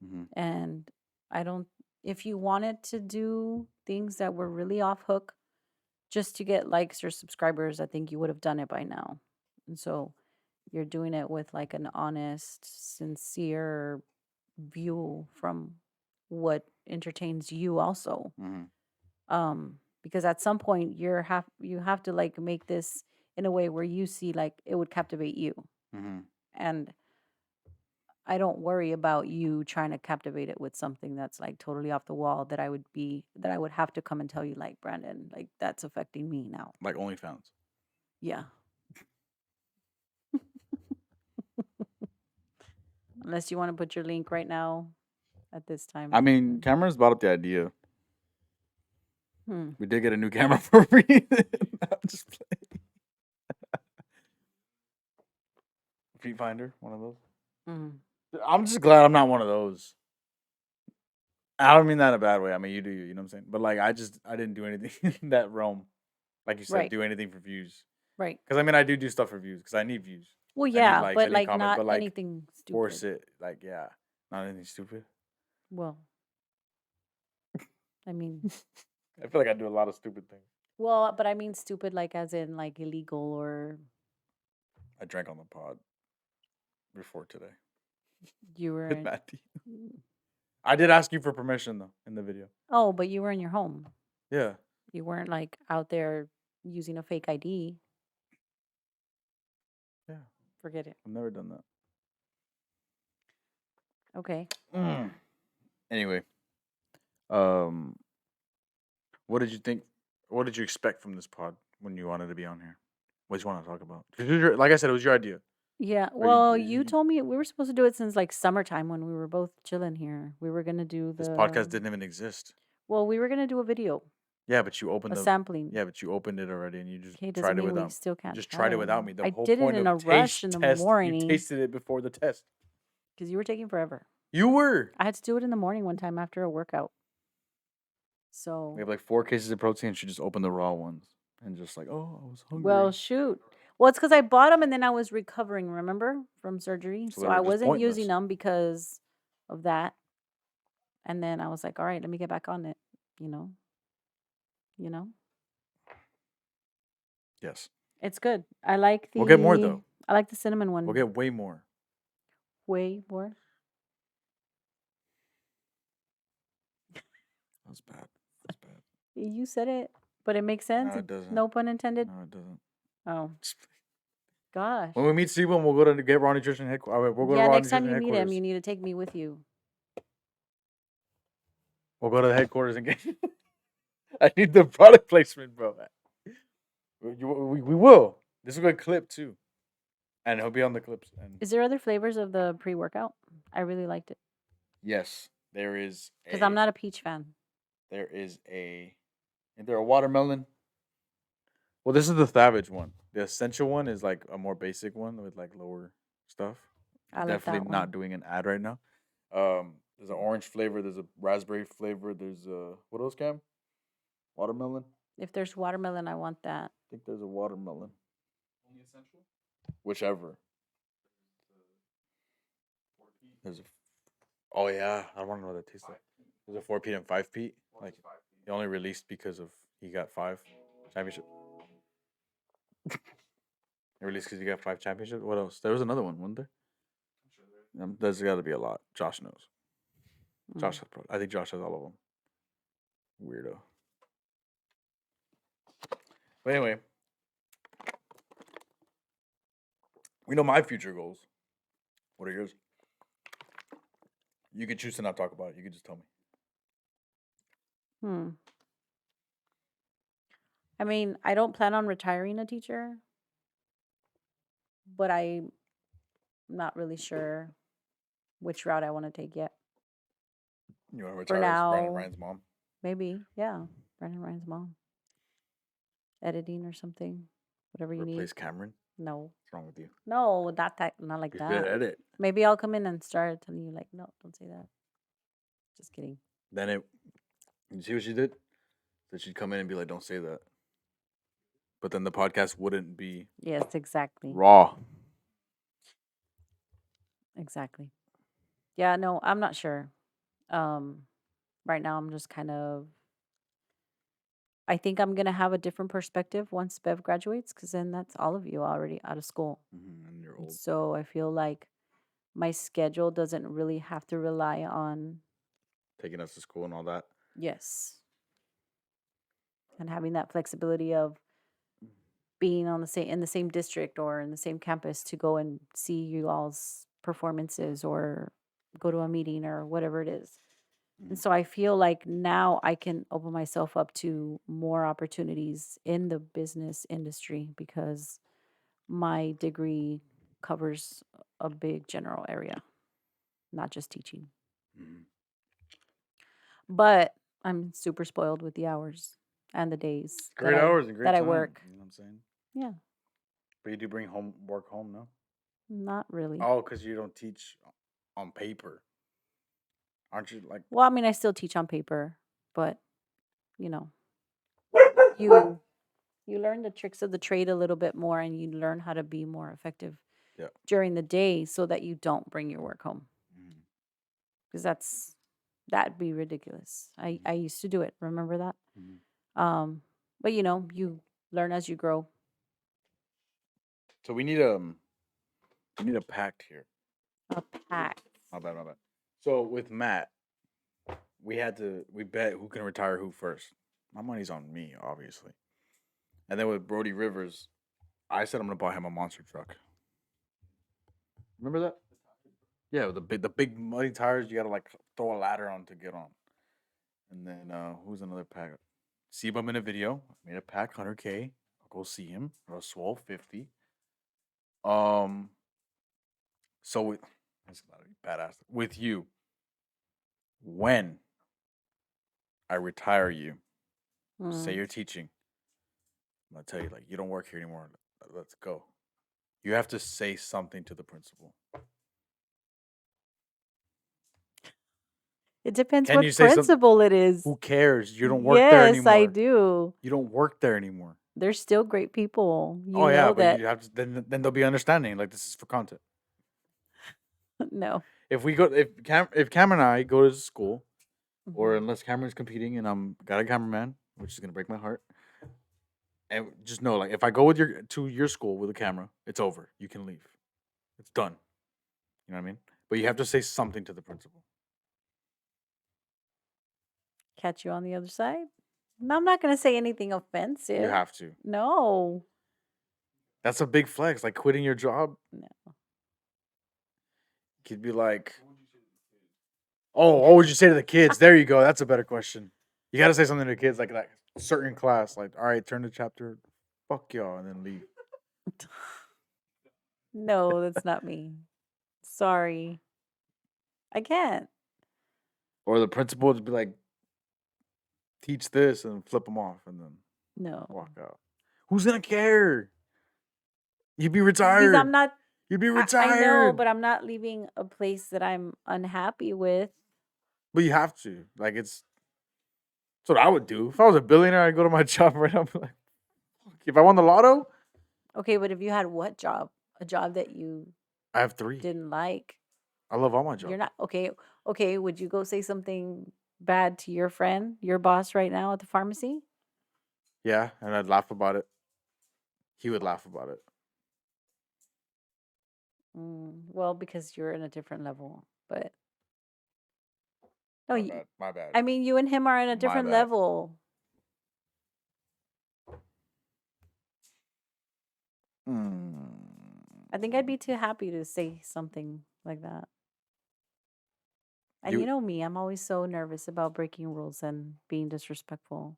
mhm. And I don't, if you wanted to do things that were really off hook just to get likes or subscribers, I think you would have done it by now. And so you're doing it with like an honest, sincere view from what entertains you also. Mhm. Because at some point you have to like make this in a way where you see like it would captivate you. Mhm. And I don't worry about you trying to captivate it with something that's like totally off the wall that I would have to come and tell you like Brandon, like that's affecting me now. Like OnlyFans. Yeah. Unless you want to put your link right now at this time. I mean, then- Cameron's brought up the idea. Hmm. We did get a new camera for free. I'm just playing. Feet finder, one of those. Mhm. I'm just glad I'm not one of those. I don't mean that in a bad way. I mean, you do you. You know what I'm saying? But like, I didn't do anything in that realm. Like you said, Right. do anything for views. Right. Because I mean, I do stuff for views because I need views. Well, I need yeah, likes. I but need like comments. not But like, anything force stupid. it. Like, yeah, not anything stupid. Well, I mean, I feel like I do a lot of stupid things. well, but I mean stupid like as in like illegal or I drank on the pod before today you were with in, Matty. I did ask you for permission though in the video. oh, but you were in your home. Yeah. You weren't like out there using a fake ID. Yeah. Forget it. I've never done that. Okay. Anyway, what did you think? What did you expect from this pod when you wanted to be on here? What did you want to talk about? 'Cause like I said, it was your idea. Yeah. Or you- Well, you you- told me we were supposed to do it since like summertime when we were both chilling here. We were gonna do This podcast the didn't even exist. well, we were gonna do a video, Yeah, but you opened a the. sampling. Yeah, but you opened it already, and you just Okay, doesn't tried it mean we without. still can't Just try tried it without me. The I whole did it point in of a rush taste in the test. You morning tasted it before the test. because you were taking forever. You were. I had to do it in the morning one time after a workout. So, We have like 4 cases of protein. She just opened the raw ones and just like, oh, I was hungry. well, shoot. Well, it's because I bought them and then I was recovering, remember, from surgery. So So they were I just wasn't using pointless. them because of that. And then I was like, all right, let me get back on it, you know? You know? Yes. It's good. I like the We'll get more though. I like the cinnamon one We'll get way more. way more. That was bad. That's bad. You said it, but it makes sense. No, it doesn't. No pun intended. No, it doesn't. Oh, gosh. When we meet Sebum, we'll go to get Raw Nutrition headquarters. We'll go Yeah, to Raw next time Nutrition you meet him, headquarters. you need to take me with you. We'll go to the headquarters and get. I need the product placement, bro. We will. This is a good clip too, and he'll be on the clips. And Is there other flavors of the pre-workout? I really liked it yes, there is. because I'm not a peach fan. There is a. Is there a watermelon? Well, this is the Savage one. The essential one is like a more basic one with like lower stuff. I like Definitely that not one. doing an ad right now. There's an orange flavor. There's a raspberry flavor. There's a what else, Cam? Watermelon. If there's watermelon, I want that. I think there's a watermelon. Only essential? Whichever. There's a. Oh yeah, I want to know what that tastes like. There's a 4 Pete and 5 Pete. Like he only released because of he got 5 championship. He released because he got 5 championships. What else? There was another one, wasn't there? I'm sure there is. There's got to be a lot. Josh knows. Mm. Josh has I think Josh has all of them. Weirdo. But anyway, we know my future goals. What are yours? You could choose to not talk about it. You could just tell me. Hmm. I mean, I don't plan on retiring a teacher, but I'm not really sure which route I want to take yet. You want to For retire as Brandon now, Ryan's mom? maybe, yeah. Brandon Ryan's mom. Editing or something. Whatever you Replace need. Cameron? No. What's wrong with you? No, not like You should that. edit. Maybe I'll come in and start telling you like, no, don't say that. Just kidding. Then it. You see what she did? That she'd come in and be like, "Don't say that." but then the podcast wouldn't be Yes, exactly. raw. Exactly. Yeah, no, I'm not sure. Um, right now I'm just kind of I think I'm gonna have a different perspective once Bev graduates, because then that's all of you already out of school. And you're And old. so I feel like my schedule doesn't really have to rely on Taking us to school and all that. yes. And having that flexibility of being on the same in the same district or in the same campus to go and see you all's performances or go to a meeting or whatever it is. And Mhm. so I feel like now I can open myself up to more opportunities in the business industry because my degree covers a big general area, not just teaching. Mhm. But I'm super spoiled with the hours and the days Great hours and great that I time. work. You know what I'm saying? Yeah, But you do bring work home, no? not really. Oh, because you don't teach on paper. Aren't you like Well, I mean, I still teach on paper, but you know, you you learn the tricks of the trade a little bit more and you learn how to be more effective yeah. during the day so that you don't bring your work home Mhm. because that'd be ridiculous. I used to do it. Remember that? Mhm. Um, but you learn as you grow. So we need a pact here. A pack. My bad, my bad. So with Matt, we bet who can retire who first. My money's on me, obviously. And then with Brody Rivers, I said I'm gonna buy him a monster truck. Remember that? Yeah, the big muddy tires you gotta like throw a ladder on to get on. And then who's another pack? See him in a video. Made a pack 100K. I'll go see him. Or a swole 50. Um so with that's gotta be badass. With you, when I retire you, say Mm. you're teaching. I'm gonna tell you, like, you don't work here anymore. Let's go. You have to say something to the principal. It depends Can you what say something? principle it is. Who cares? You don't work there Yes, I anymore. do. You don't work there anymore. They're still great people. You Oh yeah, know but that. you have to then they'll be understanding. Like this is for content. No. If Cam and I go to school, or Mhm. unless Cameron's competing and I'm got a cameraman, which is gonna break my heart. And just know, like, if I go with your school with a camera, it's over. You can leave. It's done. You know what I mean? But you have to say something to the principal. Catch you on the other side. No, I'm not going to say anything You offensive. have to. No. That's a big flex. Like quitting your job. No. Could be like, oh, what would you say to the kids? There you go. That's a better question. You got to say something to the kids, like that certain class. Like, all right, turn to chapter. Fuck y'all, and then leave. No, that's not me. Sorry. I can't. Or the principal would be like, teach this and flip them off, and then No. walk out. Who's gonna care? You'd be Because I'm retired. not, You'd be I know, retired. but I'm not leaving a place that I'm unhappy with. But you have to. Like it's what I would do. If I was a billionaire, I'd go to my job right now. And be like, "Fuck, if I won the lotto, Okay, but if you had what job? A job that you I have 3. didn't like. I love all my You're jobs. not okay. Okay, would you go say something bad to your friend, your boss right now at the pharmacy? Yeah, and I'd laugh about it. He would laugh about it. Well, because you're in a different level. But no, My bad. My bad. I mean, you and him are in a My different bad. level. I think I'd be too happy to say something like that. And you You, know me, I'm always so nervous about breaking rules and being disrespectful.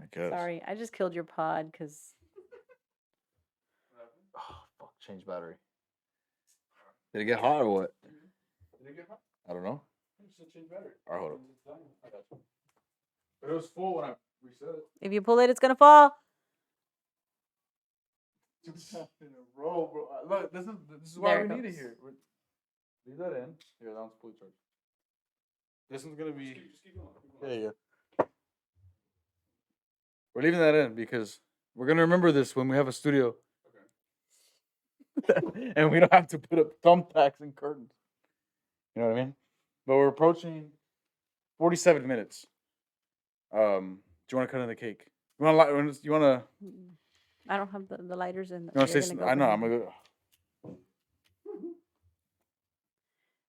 I guess. Sorry, I just killed your pod because Oh, fuck. Change battery. Did it get hot or what? Did it get hot? I don't know. You should change battery. All right, hold up. I got you. But it was full when I reset it. if you pull it, it's gonna fall. 2 times in a row, bro. Look, this is There why it we need it goes. here. Leave that in. Here, that one's fully charged. This one's gonna be. Just keep going. Keep Yeah, going. yeah. We're leaving that in because we're gonna remember this when we have a studio, and we don't have to put up thumbtacks and curtains. You know what I mean? But we're approaching 47 minutes. Do you want to cut in the cake? You want to? You want to? Mm. I don't have the lighters in. You want to You're say? gonna go I know. behind I'm me. gonna go.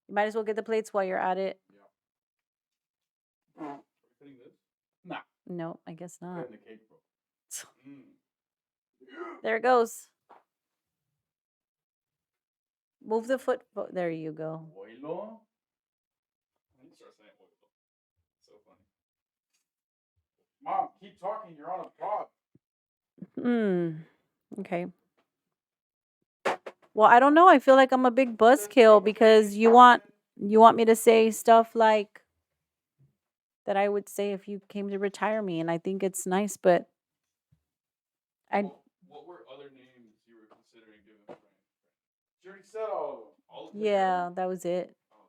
You might as well get the plates while you're at it. Are we cutting this? Nah. No, I guess not. Cut in the cake, bro. There it goes. Move the foot. There you go. Oilo. I need to start saying oil. So funny. Mom, keep talking. You're on a pod. Okay. Well, I don't know. I feel like I'm a big buzzkill because you want me to say stuff like that I would say if you came to retire me, and I think it's nice, but I What were other names you were considering giving Frank? She already said all of them. All of them? yeah, that was it. Oh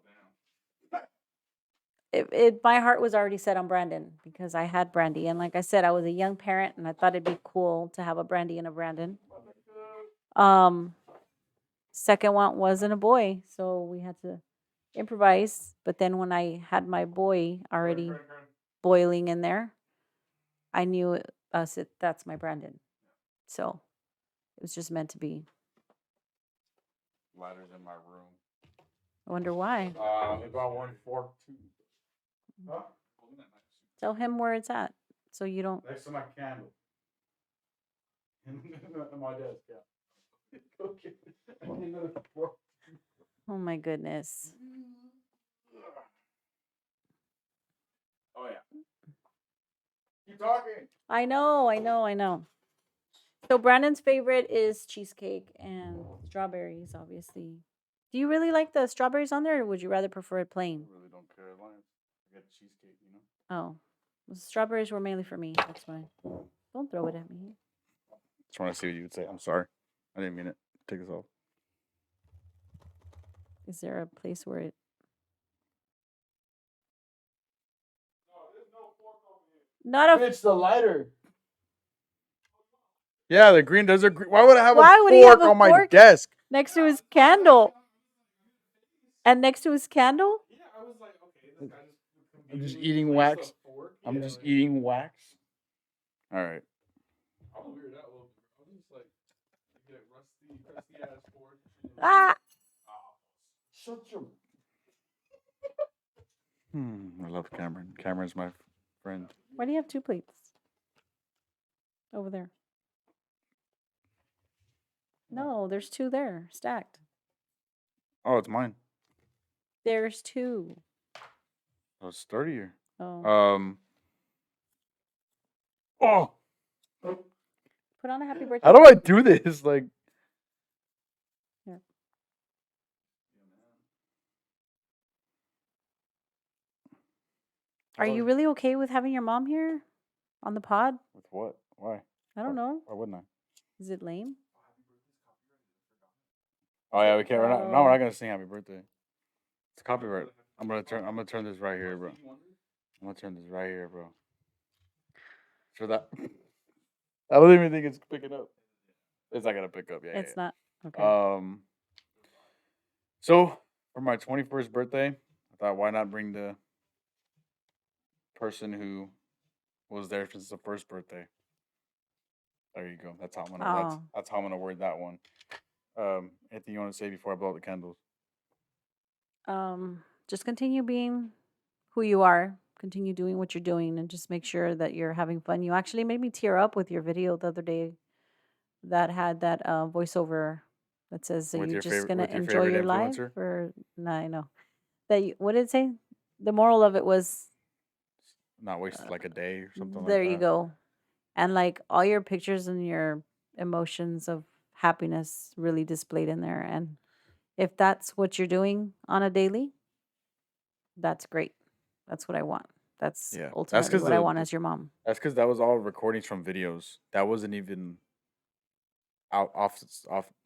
damn. It my heart was already set on Brandon because I had Brandy, and like I said, I was a young parent, and I thought it'd be cool to have a Brandy and a Brandon. Second one wasn't a boy, so we had to improvise. But then when I had my boy already boiling in there, I knew that's my Brandon. So it was just meant to be. Ladders in my room. I wonder why. About 142. Huh? Tell him where it's at, so you don't. Next to my candle. My desk, yeah. Okay. I need another fork. Oh my goodness. Oh yeah. Keep talking. I know. So Brandon's favorite is cheesecake and strawberries, obviously. Do you really like the strawberries on there, or would you rather prefer it plain? I really don't care. As long as I get cheesecake, you know. Oh, the strawberries were mainly for me. That's why. Don't throw it at me. Just want to see what you would say. I'm sorry. I didn't mean it. Take this off. Is there a place where it? Not a. Bitch, the lighter. Yeah, the green. There's a green. Why would I have Why a would he fork have a on my fork? desk? Next to his candle. And next to his candle? Yeah, I was like, okay, this guy just I'm just conveniently eating placed wax. a fork. I'm Yeah, just like, eating wax. All right. I was weirded out a little bit. I was just like, you get crusty ass fork. Ah! Shut your. I love Cameron. Cameron's my friend. Why do you have two plates? Over there. No, there's two there, stacked. Oh, it's mine. There's two. Oh, it's sturdier. Oh. Oh, Put on a happy birthday. how do I do this? Like, Here. Are you really okay with having your mom here on the pod? with what? Why? I don't know. Why wouldn't I? Is it lame? Oh yeah, we can't. We're not. No, we're Oh. not gonna sing happy birthday. It's copyright. I'm gonna turn this right here, bro. I'm gonna turn this right here, bro. For that. I don't even think it's picking up. It's not gonna pick up. Yeah. It's not. Okay. So for my 21st birthday, I thought, why not bring the person who was there since the first birthday? There you go. That's how I'm gonna. Oh. That's how I'm gonna word that one. Anything you want to say before I blow out the candles? Just continue being who you are. Continue doing what you're doing, and just make sure that you're having fun. You actually made me tear up with your video the other day that had that voiceover that says, "Are With you your just favorite- gonna with your enjoy favorite your life?" influencer? Or no, I know that. What did it say? The moral of it was, Not waste like a day or something like that. there you go. And like all your pictures and your emotions of happiness really displayed in there. And if that's what you're doing on a daily, that's great. That's what I want. That's Yeah, that's ultimately because what I want as your mom. That's because that was all recordings from videos. That wasn't even out off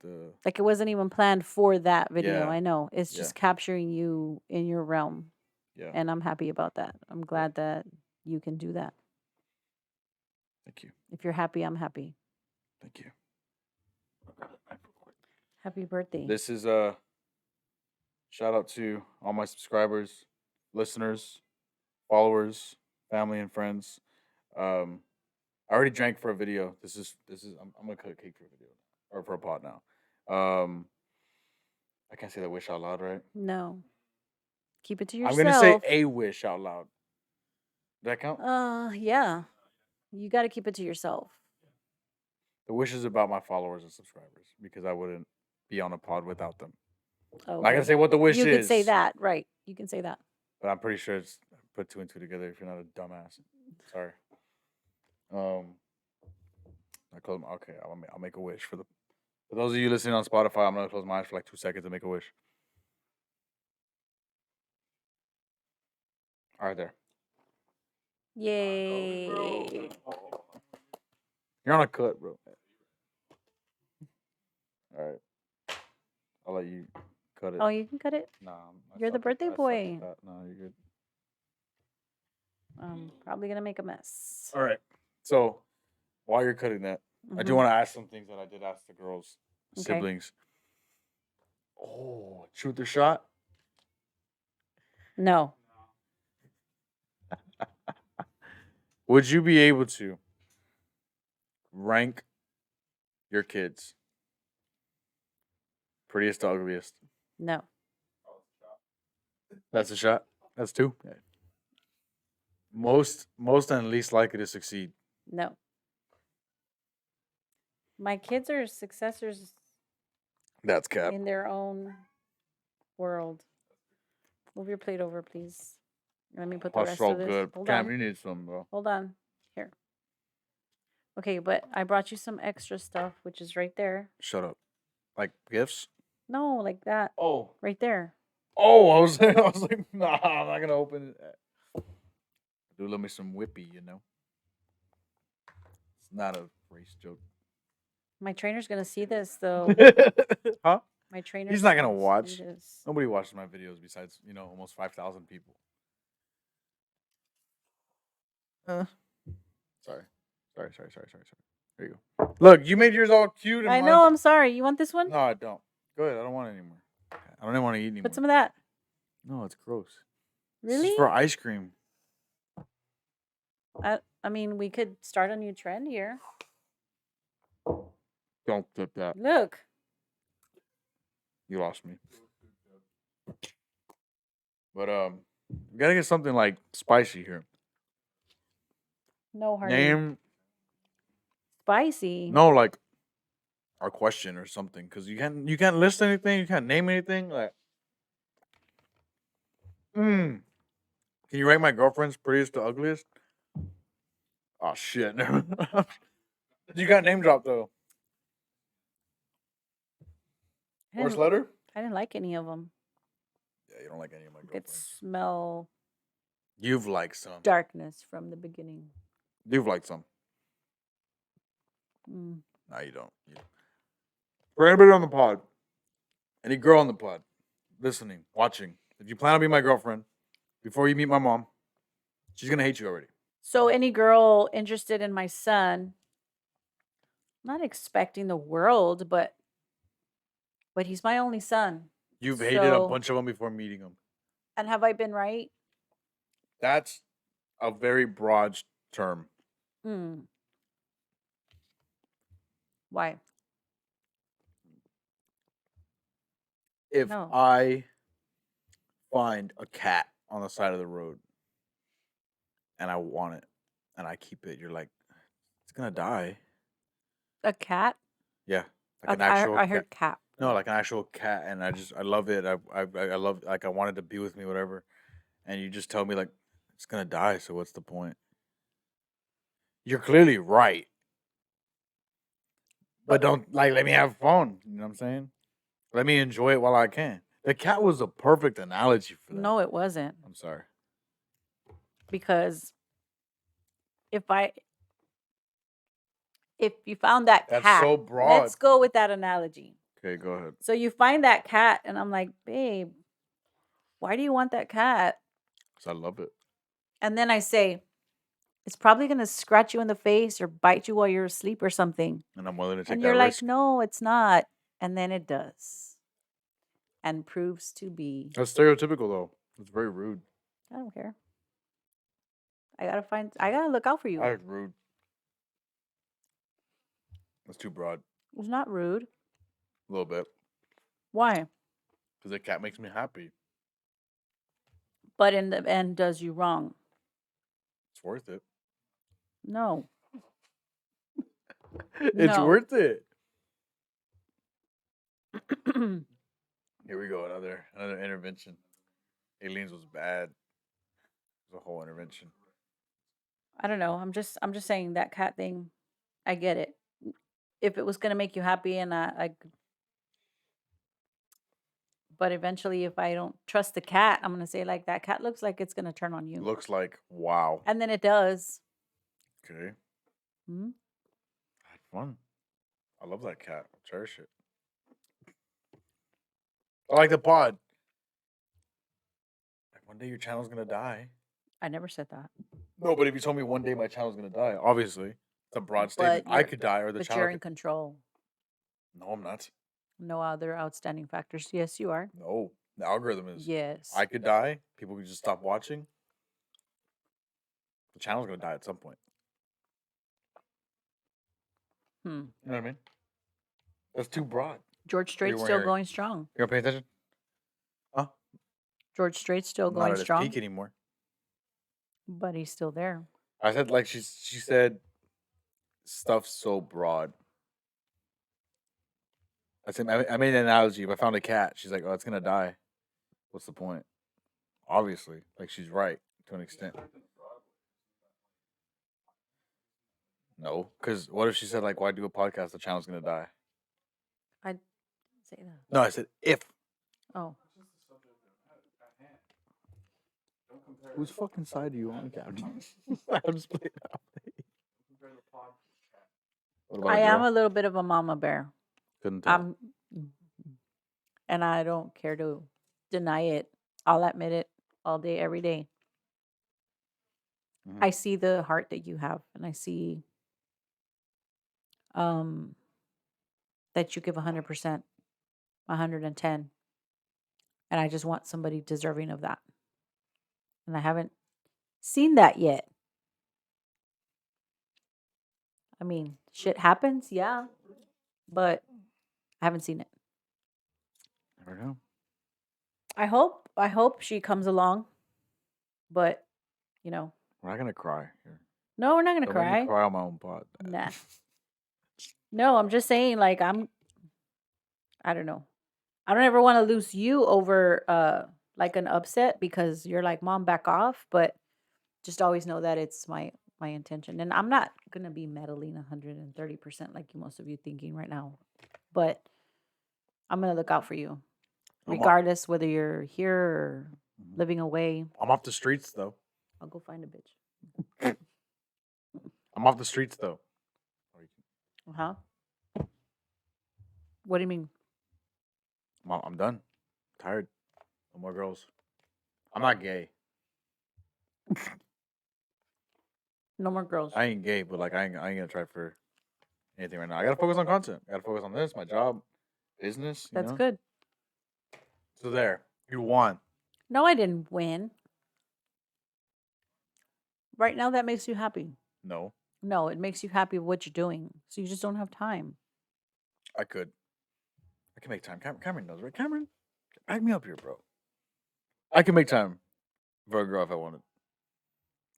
the. Like it wasn't even planned for that video. Yeah. I know. It's Yeah. just capturing you in your realm. Yeah. And I'm happy about that. I'm glad that you can do that. Thank you. If you're happy, I'm happy. Thank you. Happy birthday. This is a shout out to all my subscribers, listeners, followers, family, and friends. Um, I already drank for a video. This is. I'm gonna cut a cake for a video or for a pot now. I can't say that wish out loud, right? No. Keep it to I'm gonna say yourself. a wish out loud. Does that count? Yeah. You got to keep it to yourself. The wish is about my followers and subscribers because I wouldn't be on a pod without them. Okay. I'm not gonna say what the wish you is. could say that, right? You can say that. But I'm pretty sure it's put two and two together. If you're not a dumbass, sorry. I close. Okay, I'll make a wish for those of you listening on Spotify. I'm gonna close my eyes for like 2 seconds and make a wish. All right, there. Yay. You're on a cut, bro. All right. I'll let you cut it. Oh, you can cut it. Nah, You're the birthday boy. No, you're good. I'm probably gonna make a mess. All right. So while you're cutting that, I do Mhm. want to ask some things that I did ask the girls' Okay. siblings. Oh, truth or shot? No. Would you be able to rank your kids prettiest to ugliest? No. That's a shot. That's two. Okay. Most and least likely to succeed. No. My kids are successors That's cap. in their own world. Move your plate over, please. Let me put the That's rest so of this. good. Hold Cam, on. you need some, bro. Hold on. Here. Okay, but I brought you some extra stuff, which is right there. Shut up. Like gifts? No, like that. Oh. Right there. Oh, I was like, nah, I'm not gonna open it. Do love me some whippy, you know. It's not a race joke. My trainer's gonna see this though. Huh? My trainer. He's not gonna watch. Nobody watches my videos besides, almost 5,000 people. Sorry. There you go. Look, you made yours all cute and I know. I'm sorry. You want this one? No, I don't. Go ahead. I don't want it anymore. I don't even want to eat anymore. Put some of that. No, it's gross. Really? This is for ice cream. I mean, we could start a new trend here. Don't flip that. Look. You lost me. But we gotta get something like spicy here. No, honey. Name Spicy. No, like our question or something, because you can't list anything. You can't name anything. Like, Can you rank my girlfriend's prettiest to ugliest? Oh shit! You got name drop though. Worst letter? I didn't like any of them. Yeah, you don't like any of my I could girlfriends. smell You've liked some. darkness from the beginning. You've liked some. Mm. No, you don't. For anybody on the pod, any girl on the pod, listening, watching, if you plan on being my girlfriend before you meet my mom, she's gonna hate you already. So any girl interested in my son, I'm not expecting the world, but he's my only son. You've hated a bunch of them before meeting them. And have I been right? That's a very broad term. Why? If I find a cat on the side of the road and I want it and I keep it, you're like, it's gonna die. A cat? Yeah, like an actual. I heard cat. No, like an actual cat, and I love it. I love, like, I wanted to be with me, whatever. And you just tell me like it's gonna die. So what's the point? You're clearly right, but don't let me have fun. You know what I'm saying? Let me enjoy it while I can. The cat was a perfect analogy for that. No, it wasn't. I'm sorry. Because if you found that cat, that's so broad. Let's go with that analogy. Okay, go ahead. So you find that cat, and I'm like, babe, why do you want that cat? Because I love it. And then I say, It's probably going to scratch you in the face or bite you while you're asleep or something. And I'm willing to take And that you're like, risk. no, it's not. And then it does. And proves to be. That's stereotypical, though. It's very rude. I don't care. I gotta look out for you. That's rude. That's too broad. It's not rude. A little bit. Why? Because the cat makes me happy. But in the end, does you wrong. It's worth it. No. It's No. worth it. Here we go. Another intervention. Aliens was bad. It was a whole intervention. I don't know. I'm just saying that cat thing. I get it. If it was gonna make you happy, and but eventually, if I don't trust the cat, I'm gonna say like that cat looks like it's gonna turn on you, Looks like wow. and then it does. Okay. Hmm? Had fun. I love that cat. I cherish it. I like the pod. Like one day your channel's gonna die. I never said that. No, but if you told me one day my channel's gonna die, obviously it's a broad statement. I could die or the But channel you're in could. control. No, I'm not. No other outstanding factors. Yes, you are. No, the algorithm is. Yes. I could die. People could just stop watching. The channel's gonna die at some point. Hmm. You know what I mean? That's too broad. George Strait's weren't still here. going strong. You don't pay attention? Huh? George Strait's still Not going at its strong, peak anymore. but he's still there. I said like she said stuff's so broad. I made an analogy. If I found a cat, she's like, "Oh, it's gonna die." What's the point? Obviously, like she's right to an extent. No, because what if she said like, "Why do a podcast? The channel's gonna die." I didn't say that. No, I said if. Oh, Whose fucking side are you on, Captain? I'm just playing out. What about I a am girl? a little bit of a mama bear. Couldn't tell. I'm, and I don't care to deny it. I'll admit it all day, every day. Mhm. I see the heart that you have, and I see that you give 100%, 110, and I just want somebody deserving of that. And I haven't seen that yet. I mean, shit happens, yeah, but I haven't seen it. Never know. I hope she comes along, but you know, We're not gonna cry here. no, we're not gonna Don't make me cry. cry on my own pod. Nah. No, I'm just saying, like, I don't know. I don't ever want to lose you over like an upset because you're like, Mom, back off. But just always know that it's my intention. And I'm not gonna be meddling 130% like most of you thinking right now. But I'm gonna look out for you. I'm Regardless whether you're here or Mhm. living away. I'm off the streets though. I'll go find a bitch. I'm off the streets though. Huh? What do you mean? I'm done. Tired. No more girls. I'm not gay. No more girls. I ain't gay, but like I ain't gonna try for anything right now. I gotta focus on content. I gotta focus on this, my job, business. You That's know? good. So there, you won. No, I didn't win. Right now, that makes you happy. No, No, it makes you happy with what you're doing. So you just don't have time. I could. I can make time. Cameron knows, right? Cameron, back me up here, bro. I can make time for a girl if I wanted.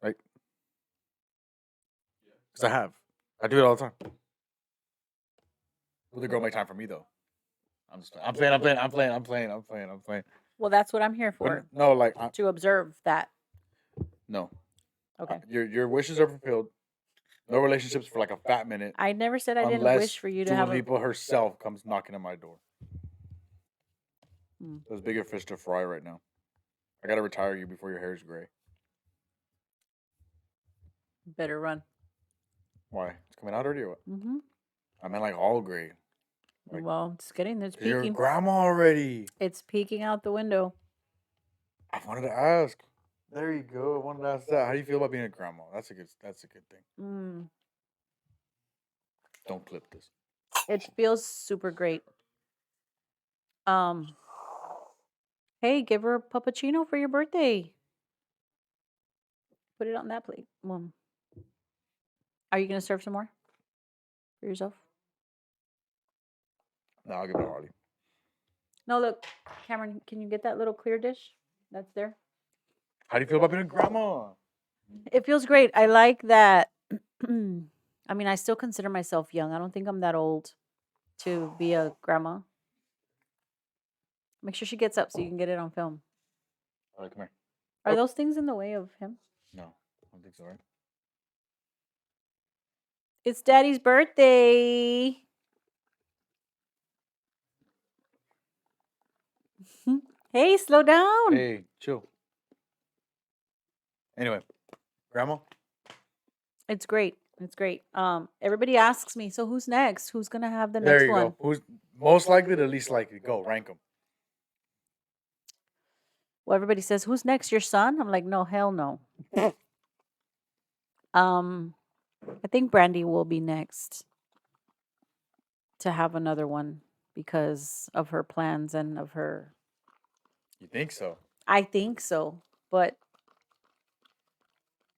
Right? Because I have. I do it all the time. Will the girl make time for me though? I'm playing. Well, that's what I'm here When- for, no, like to observe that. no. Okay. Your wishes are fulfilled. No relationships for like a fat minute. I never said I didn't unless wish for you to Dua have a. Lipa herself comes knocking on my door. Hmm. There's bigger fish to fry right now. I gotta retire you before your hair is gray. Better run. Why? It's coming out already or what? Mm-hmm. I meant like all gray. Like- Well, it's getting there. It's 'Cause you're peeking. grandma already. It's peeking out the window. I wanted to ask. There you go. I wanted to ask that. How do you feel about being a grandma? That's a good thing. Mm, Don't clip this. it feels super great. Um, hey, give her a puppuccino for your birthday. Put it on that plate. Are you gonna serve some more for yourself? No, I'll give it to Harley. No, look, Cameron, can you get that little clear dish that's there? How do you feel about being a grandma? It feels great. I like that. I mean, I still consider myself young. I don't think I'm that old to be a grandma. Make sure she gets up so you can get it on film. All right, come here. Are Oh. those things in the way of him? No, I don't think so, right? It's Daddy's birthday. Hey, slow down. Hey, chill. Anyway, grandma? It's great. It's great. Everybody asks me, so who's next? Who's gonna have the There next you one? go. Who's most likely to least likely? Go, rank them. Well, everybody says, who's next? Your son? I'm like, no, hell no. I think Brandy will be next to have another one because of her plans and of her. You think so? I think so, but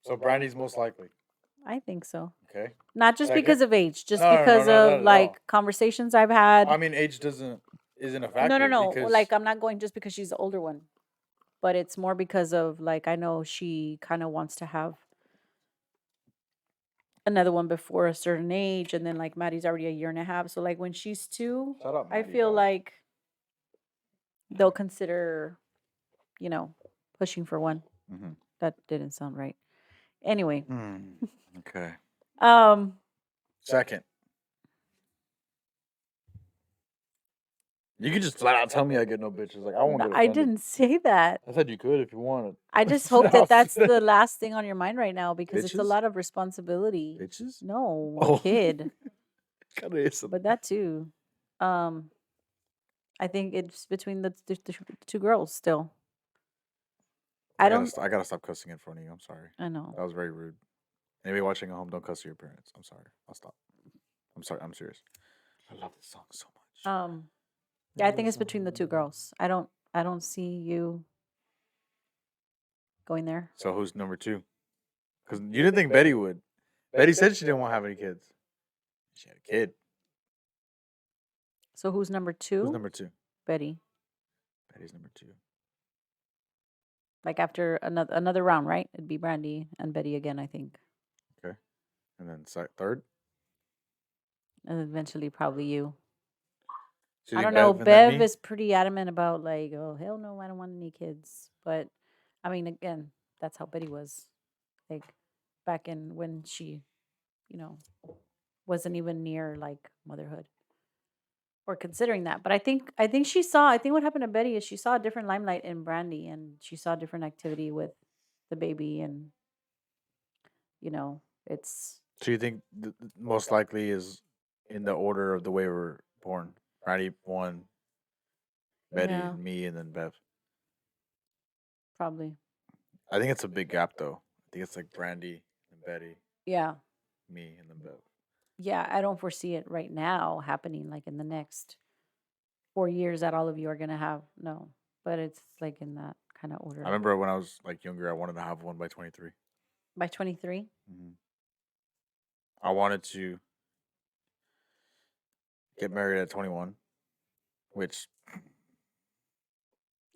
So Brandy's most likely. I think so. Okay. Not just Second? because of age, just No, because not of at all. like conversations I've had. I mean, age isn't a factor. No. Because Like I'm not going just because she's the older one, but it's more because of like I know she kind of wants to have another one before a certain age, and then like Maddie's already a year and a half. So like when she's 2, Shut up, I Maddie, feel dog. like they'll consider, pushing for one. Mm-hmm. That didn't sound right. Anyway, Okay. um, Second. You could just flat out tell me I get no bitches. Like I won't get I offended. didn't say that. I said you could if you wanted. I just hope that that's the last thing on your mind right now because it's a Bitches? lot of responsibility. Bitches? No, Oh. a kid, Kinda is some- but that too. Um, I think it's between the two girls still. I don't. I gotta stop cussing in front of you. I'm sorry. I know. That was very rude. Anybody watching at home, don't cuss at your parents. I'm sorry. I'll stop. I'm sorry. I'm serious. I love this song so much. Yeah, I think it's between the two girls. I don't see you going there. So who's number 2? Because you didn't think Betty would. Betty said she didn't want to have any kids. She had a kid. So who's number 2? Who's number 2? Betty. Betty's number 2. Like after another round, right? It'd be Brandy and Betty again, I think, Okay. And then third? and eventually probably you. So you I think don't know. and then Bev me? is pretty adamant about like, oh hell no, I don't want any kids. But I mean, again, that's how Betty was, like back in when she, you know, wasn't even near like motherhood or considering that. But I think she saw. I think what happened to Betty is she saw a different limelight in Brandy, and she saw different activity with the baby, and it's So you think most likely is in the order of the way we're born? Brandy 1, Betty, yeah, me, and then Bev. probably I think it's a big gap though. I think it's like Brandy and Betty, yeah. me, and then Bev. Yeah, I don't foresee it right now happening like in the next 4 years that all of you are gonna have. No, but it's like in that kind of order. I remember when I was like younger, I wanted to have one by 23. By 23, I wanted to get married at 21, which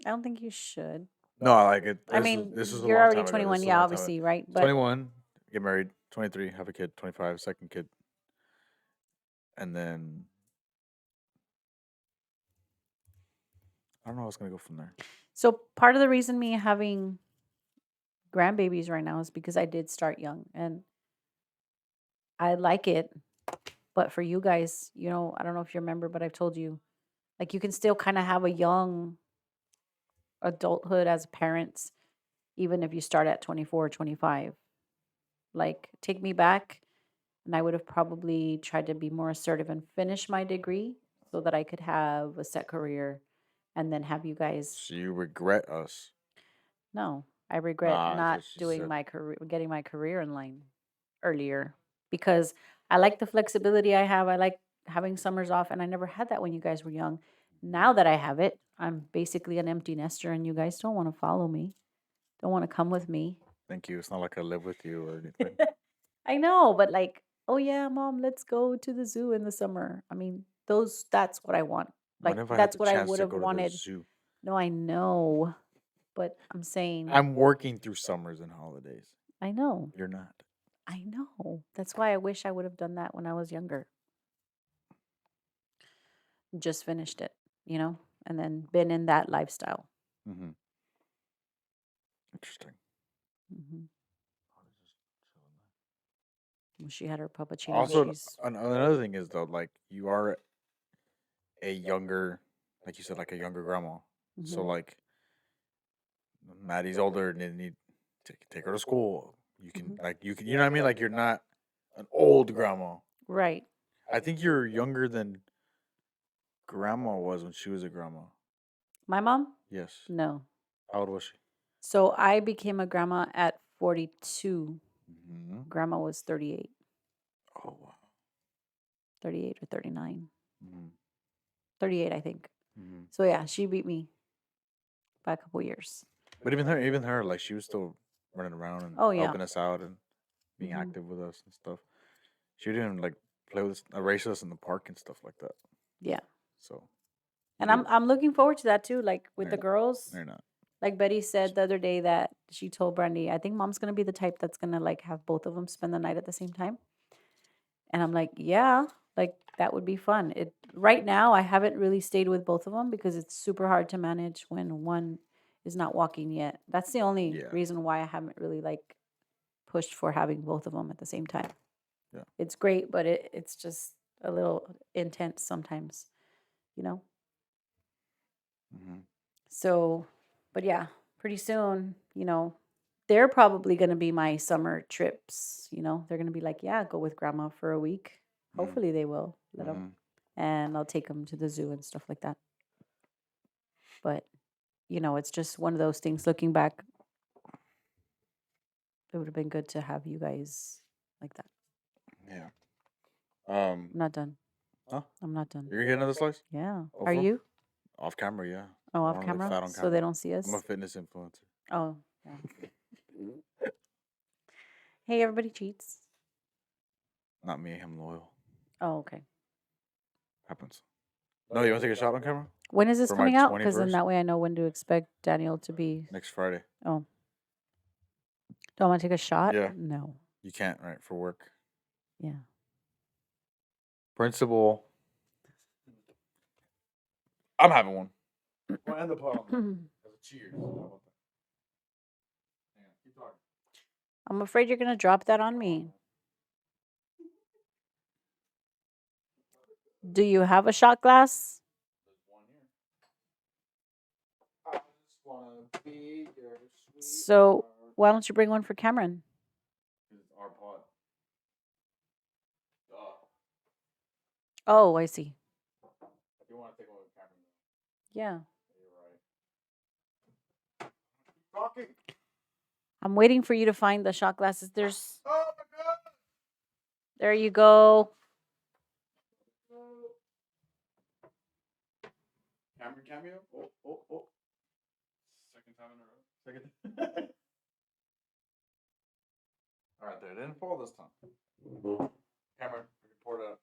I don't think you should. no, I like it. I mean, This was a you're long already time ago. 21, This is a yeah, long time ago. obviously, right? But 21, get married. 23, have a kid. 25, second kid, and then I don't know. I was gonna go from there. so part of the reason me having grandbabies right now is because I did start young and I like it. But for you guys, I don't know if you remember, but I've told you, like, you can still kind of have a young adulthood as parents, even if you start at 24 or 25. Like, take me back, and I would have probably tried to be more assertive and finish my degree so that I could have a set career and then have you guys. So you regret us? No, I regret Nah, that's not what she doing said. my career, getting my career in line earlier because I like the flexibility I have. I like having summers off, and I never had that when you guys were young. Now that I have it, I'm basically an empty nester, and you guys don't want to follow me, don't want to come with me. Thank you. It's not like I live with you or anything. I know, but like, oh yeah, mom, let's go to the zoo in the summer. I mean, that's what I want. When Like, have I had that's the what I chance would to have go to the wanted. zoo? No, I know, but I'm saying, I'm working through summers and holidays. I know. You're not. I know. That's why I wish I would have done that when I was younger. Just finished it, and then been in that lifestyle. Mm-hmm. Interesting. Hmm. Well, she had her puppuccino. Also, She's another thing is though, like you are a younger, like you said, like a younger grandma. So Mhm. like Maddie's older and then you take her to school. You can Mhm. you know what I mean? Like you're not an old grandma. Right. I think you're younger than grandma was when she was a grandma. My mom? Yes. No. How old was she? So I became a grandma at 42. Mm-hmm. Grandma was 38, Oh wow. 38 or 39. Mm-hmm. 38, I think. Mm-hmm. So yeah, she beat me by a couple years. But even her, like she was still running around and Oh yeah. helping us out and being Mhm. active with us and stuff. She didn't like play with us, race us in the park and stuff like that. Yeah. So And she, I'm looking forward to that too. Like with no, the girls. you're not. Like Betty said the other day that she told Brandy, I think mom's gonna be the type that's gonna like have both of them spend the night at the same time. And I'm like, yeah, like that would be fun. It right now I haven't really stayed with both of them because it's super hard to manage when one is not walking yet. That's the only Yeah. reason why I haven't really like pushed for having both of them at the same time. Yeah. It's great, but it's just a little intense sometimes, you know? Mm-hmm. So, but yeah, pretty soon, they're probably going to be my summer trips. They're going to be like, yeah, go with grandma for a week. Hopefully they will let them. Mm-hmm. And I'll take them to the zoo and stuff like that. But, it's just one of those things looking back. It would have been good to have you guys like that. Yeah. I'm not done. Huh? I'm not done. You're gonna get another slice? Yeah. Oh, Are for- you? Off camera, yeah. Oh, I off wanna look camera? fat on So camera. they don't see I'm a us? fitness influencer. Oh, yeah. Hey, everybody cheats. Not me. I'm loyal. Oh, okay. Happens. No, you want to take a shot on camera When is this for my coming out? Because then 21st? that way I know when to expect Daniel to be. Next Friday. Oh. Do I want to take a shot? Yeah. No. You can't, right? For work. Yeah. Principal. I'm having one. We'll end the pod on that. As a cheers. How about that? Hang on, keep talking. I'm afraid you're going to drop that on me. Do you have a shot glass? There's one here. I just wanna be your So sweetheart. why don't you bring one for Cameron? This is our pod. Duh. Oh, I see. If you want to take one with Cameron, Yeah. you're right. Keep talking. I'm waiting for you to find the shot glasses. Oh my god. There you go. Cameron cameo? Oh. Second time in a row. Second. Alright, there. It didn't fall this time. Cameron, we're gonna pour it out.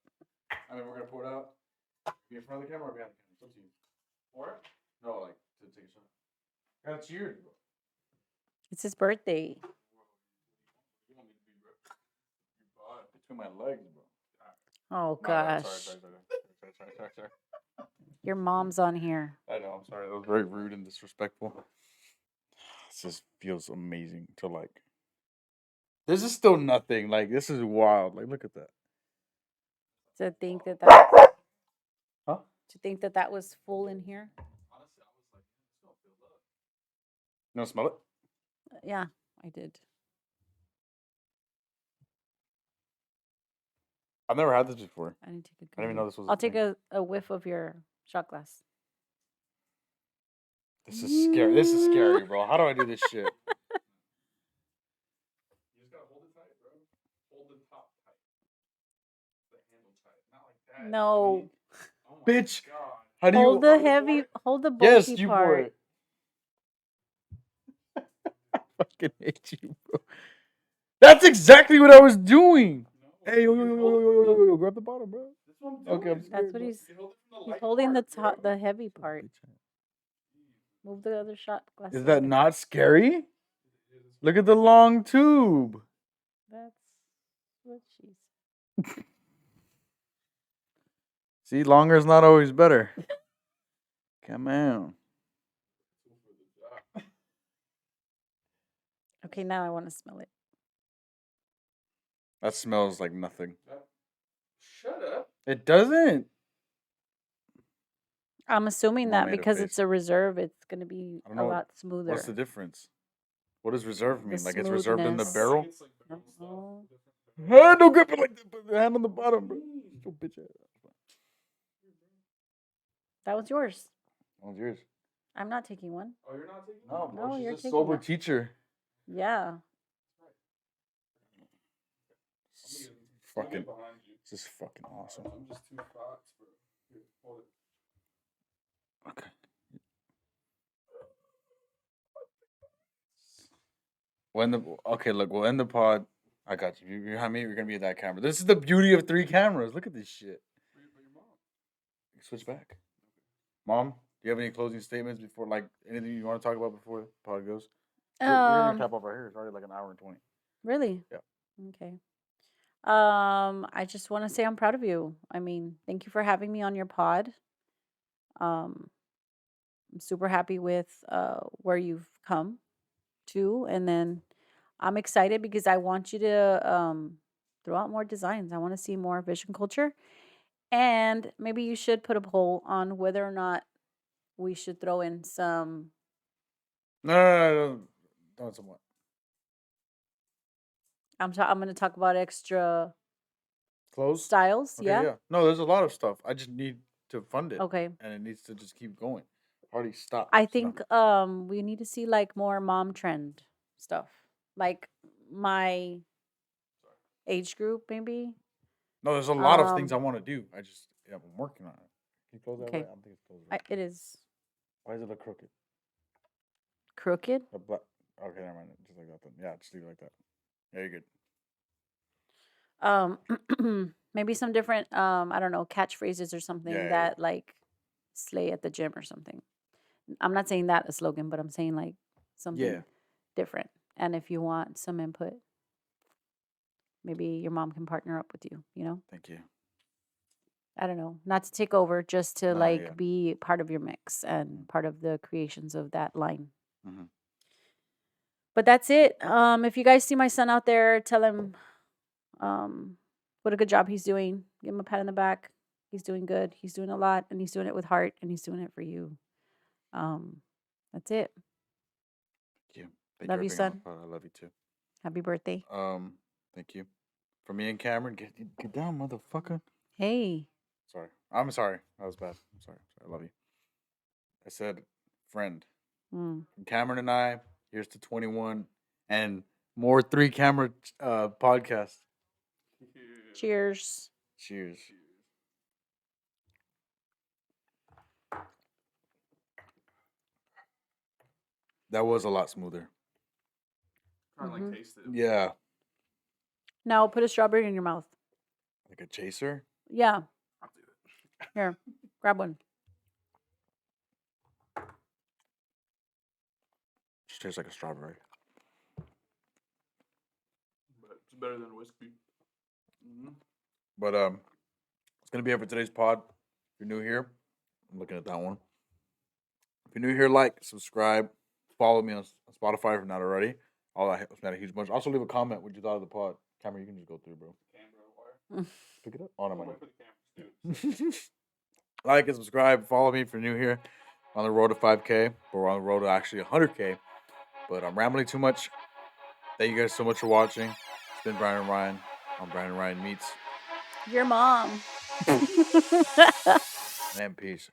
We're gonna pour it out. Be in front of the camera or behind the camera? It's up to you. Pour it? No, like to take a shot. Gotta cheers, bro. It's his birthday. You want me to be, bro? You bought. Between my legs, bro. Oh, My bad. gosh. Sorry. Your mom's on here. I know, I'm sorry. That was very rude and disrespectful. This just feels amazing to like. This is still nothing. Like, this is wild. Like, look at that. To think that Huh? that was full in here. Honestly, I was like, it's gonna fill up. You want to smell it? Yeah, I did. I've never had this before. I didn't take a good I didn't even whiff. know this was I'll a take thing. a whiff of your shot glass. This is scary. This is scary, bro. How do I do this shit? No. Oh my Bitch, God. how do you? Hold the heavy, hold the Yes, bulky you pour part. it. I fucking hate you, bro. That's exactly what I was doing. No, Hey, yo, you yo, yo, yo, hold yo, it yo, from yo, yo, grab the bottom, bro. That's what I'm Okay, I'm doing. scared. That's what bro. he's You hold it from the he's light holding the part, bro. the heavy part. Bitch. Move the other shot glass. Is a that little. not scary? It is Look at the long tube. That's what she's. See, longer is not always better. Come on. for the job. Okay, now I want to smell it. That smells like nothing. Shut up. It doesn't. I'm assuming Mom that made a because face. it's a reserve, it's gonna be I don't a know lot smoother. What's the difference? What does reserve The mean? Like it's reserved in the smoothness. barrel? It's like barrel stuff. Oh. Ah, don't grip it like that. Put the hand on the bottom, bro. Your bitch ass. That was yours. That one's yours. I'm not taking one. Oh, you're not taking it? No, bro. No, She's you're a taking sober it. teacher. Yeah. I'm gonna Fucking. get behind you. This is fucking awesome. I'm just too fat, bro. Here, hold it. Okay. We'll end the pod. I got you. You're behind me. You're gonna be at that camera. This is the beauty of 3 cameras. Look at this shit. But your mom. Switch back. Mom, do you have any closing statements before, like anything you want to talk about before the pod goes? We're gonna cap off right here. It's already like an hour and 20. Really? Yeah. Okay. I just want to say I'm proud of you. I mean, thank you for having me on your pod. I'm super happy with where you've come to, and then I'm excited because I want you to throw out more designs. I want to see more vision culture, and maybe you should put a poll on whether or not we should throw in some. No. Don't somewhat. I'm going to talk about extra Close? styles. Okay, Yeah. yeah. No, there's a lot of stuff. I just need to fund it. Okay. And it needs to just keep going. Already stopped. I So no. think we need to see like more mom trend stuff. Like my age group maybe. No, there's a lot of things I want to do. I'm working on it. Can you close that Okay. way? I don't think it's closed right. It is Why is it look crooked? crooked. Okay, never mind. Just like that then. Yeah, just leave it like that. Yeah, you're good. Maybe some different I don't know, catchphrases or something Yeah. that like slay at the gym or something. I'm not saying that a slogan, but I'm saying like something different. And if you want some input, maybe your mom can partner up with you, you know? Thank you. I don't know, not to take over, just to No, yeah. be part of your mix and part of the creations of that line. Mhm. But that's it. If you guys see my son out there, tell him what a good job he's doing. Give him a pat on the back. He's doing good. He's doing a lot, and he's doing it with heart, and he's doing it for you. That's it. Thank you. Thank Love you, for everything on son. the pod. I love you too. Happy birthday. Thank you. For me and Cameron, get down, motherfucker. Hey. Sorry. I'm sorry. That was bad. I'm sorry. I love you. I said friend. From Cameron and I, here's to 21 and more 3 camera podcasts. Cheers. Cheers. That was a lot smoother. Trying to like taste it. Yeah. Now put a strawberry in your mouth. Like a chaser? Yeah. I'll do it. Here, grab one. Just tastes like a strawberry. But it's better than whiskey. But it's gonna be it for today's pod. If you're new here, I'm looking at that one. If you're new here, like, subscribe, follow me on Spotify if you're not already. All that helps me out a huge bunch. Also, leave a comment what you thought of the pod. Cameron, you can just go through, bro. Pick it up. Oh, no, Wait mind. for the camera, dude. Like and subscribe. Follow me if you're new here. On the road to 5K, but we're on the road to actually 100K. But I'm rambling too much. Thank you guys so much for watching. It's been Brian and Ryan on Brian and Ryan Meets. Your mom. And peace.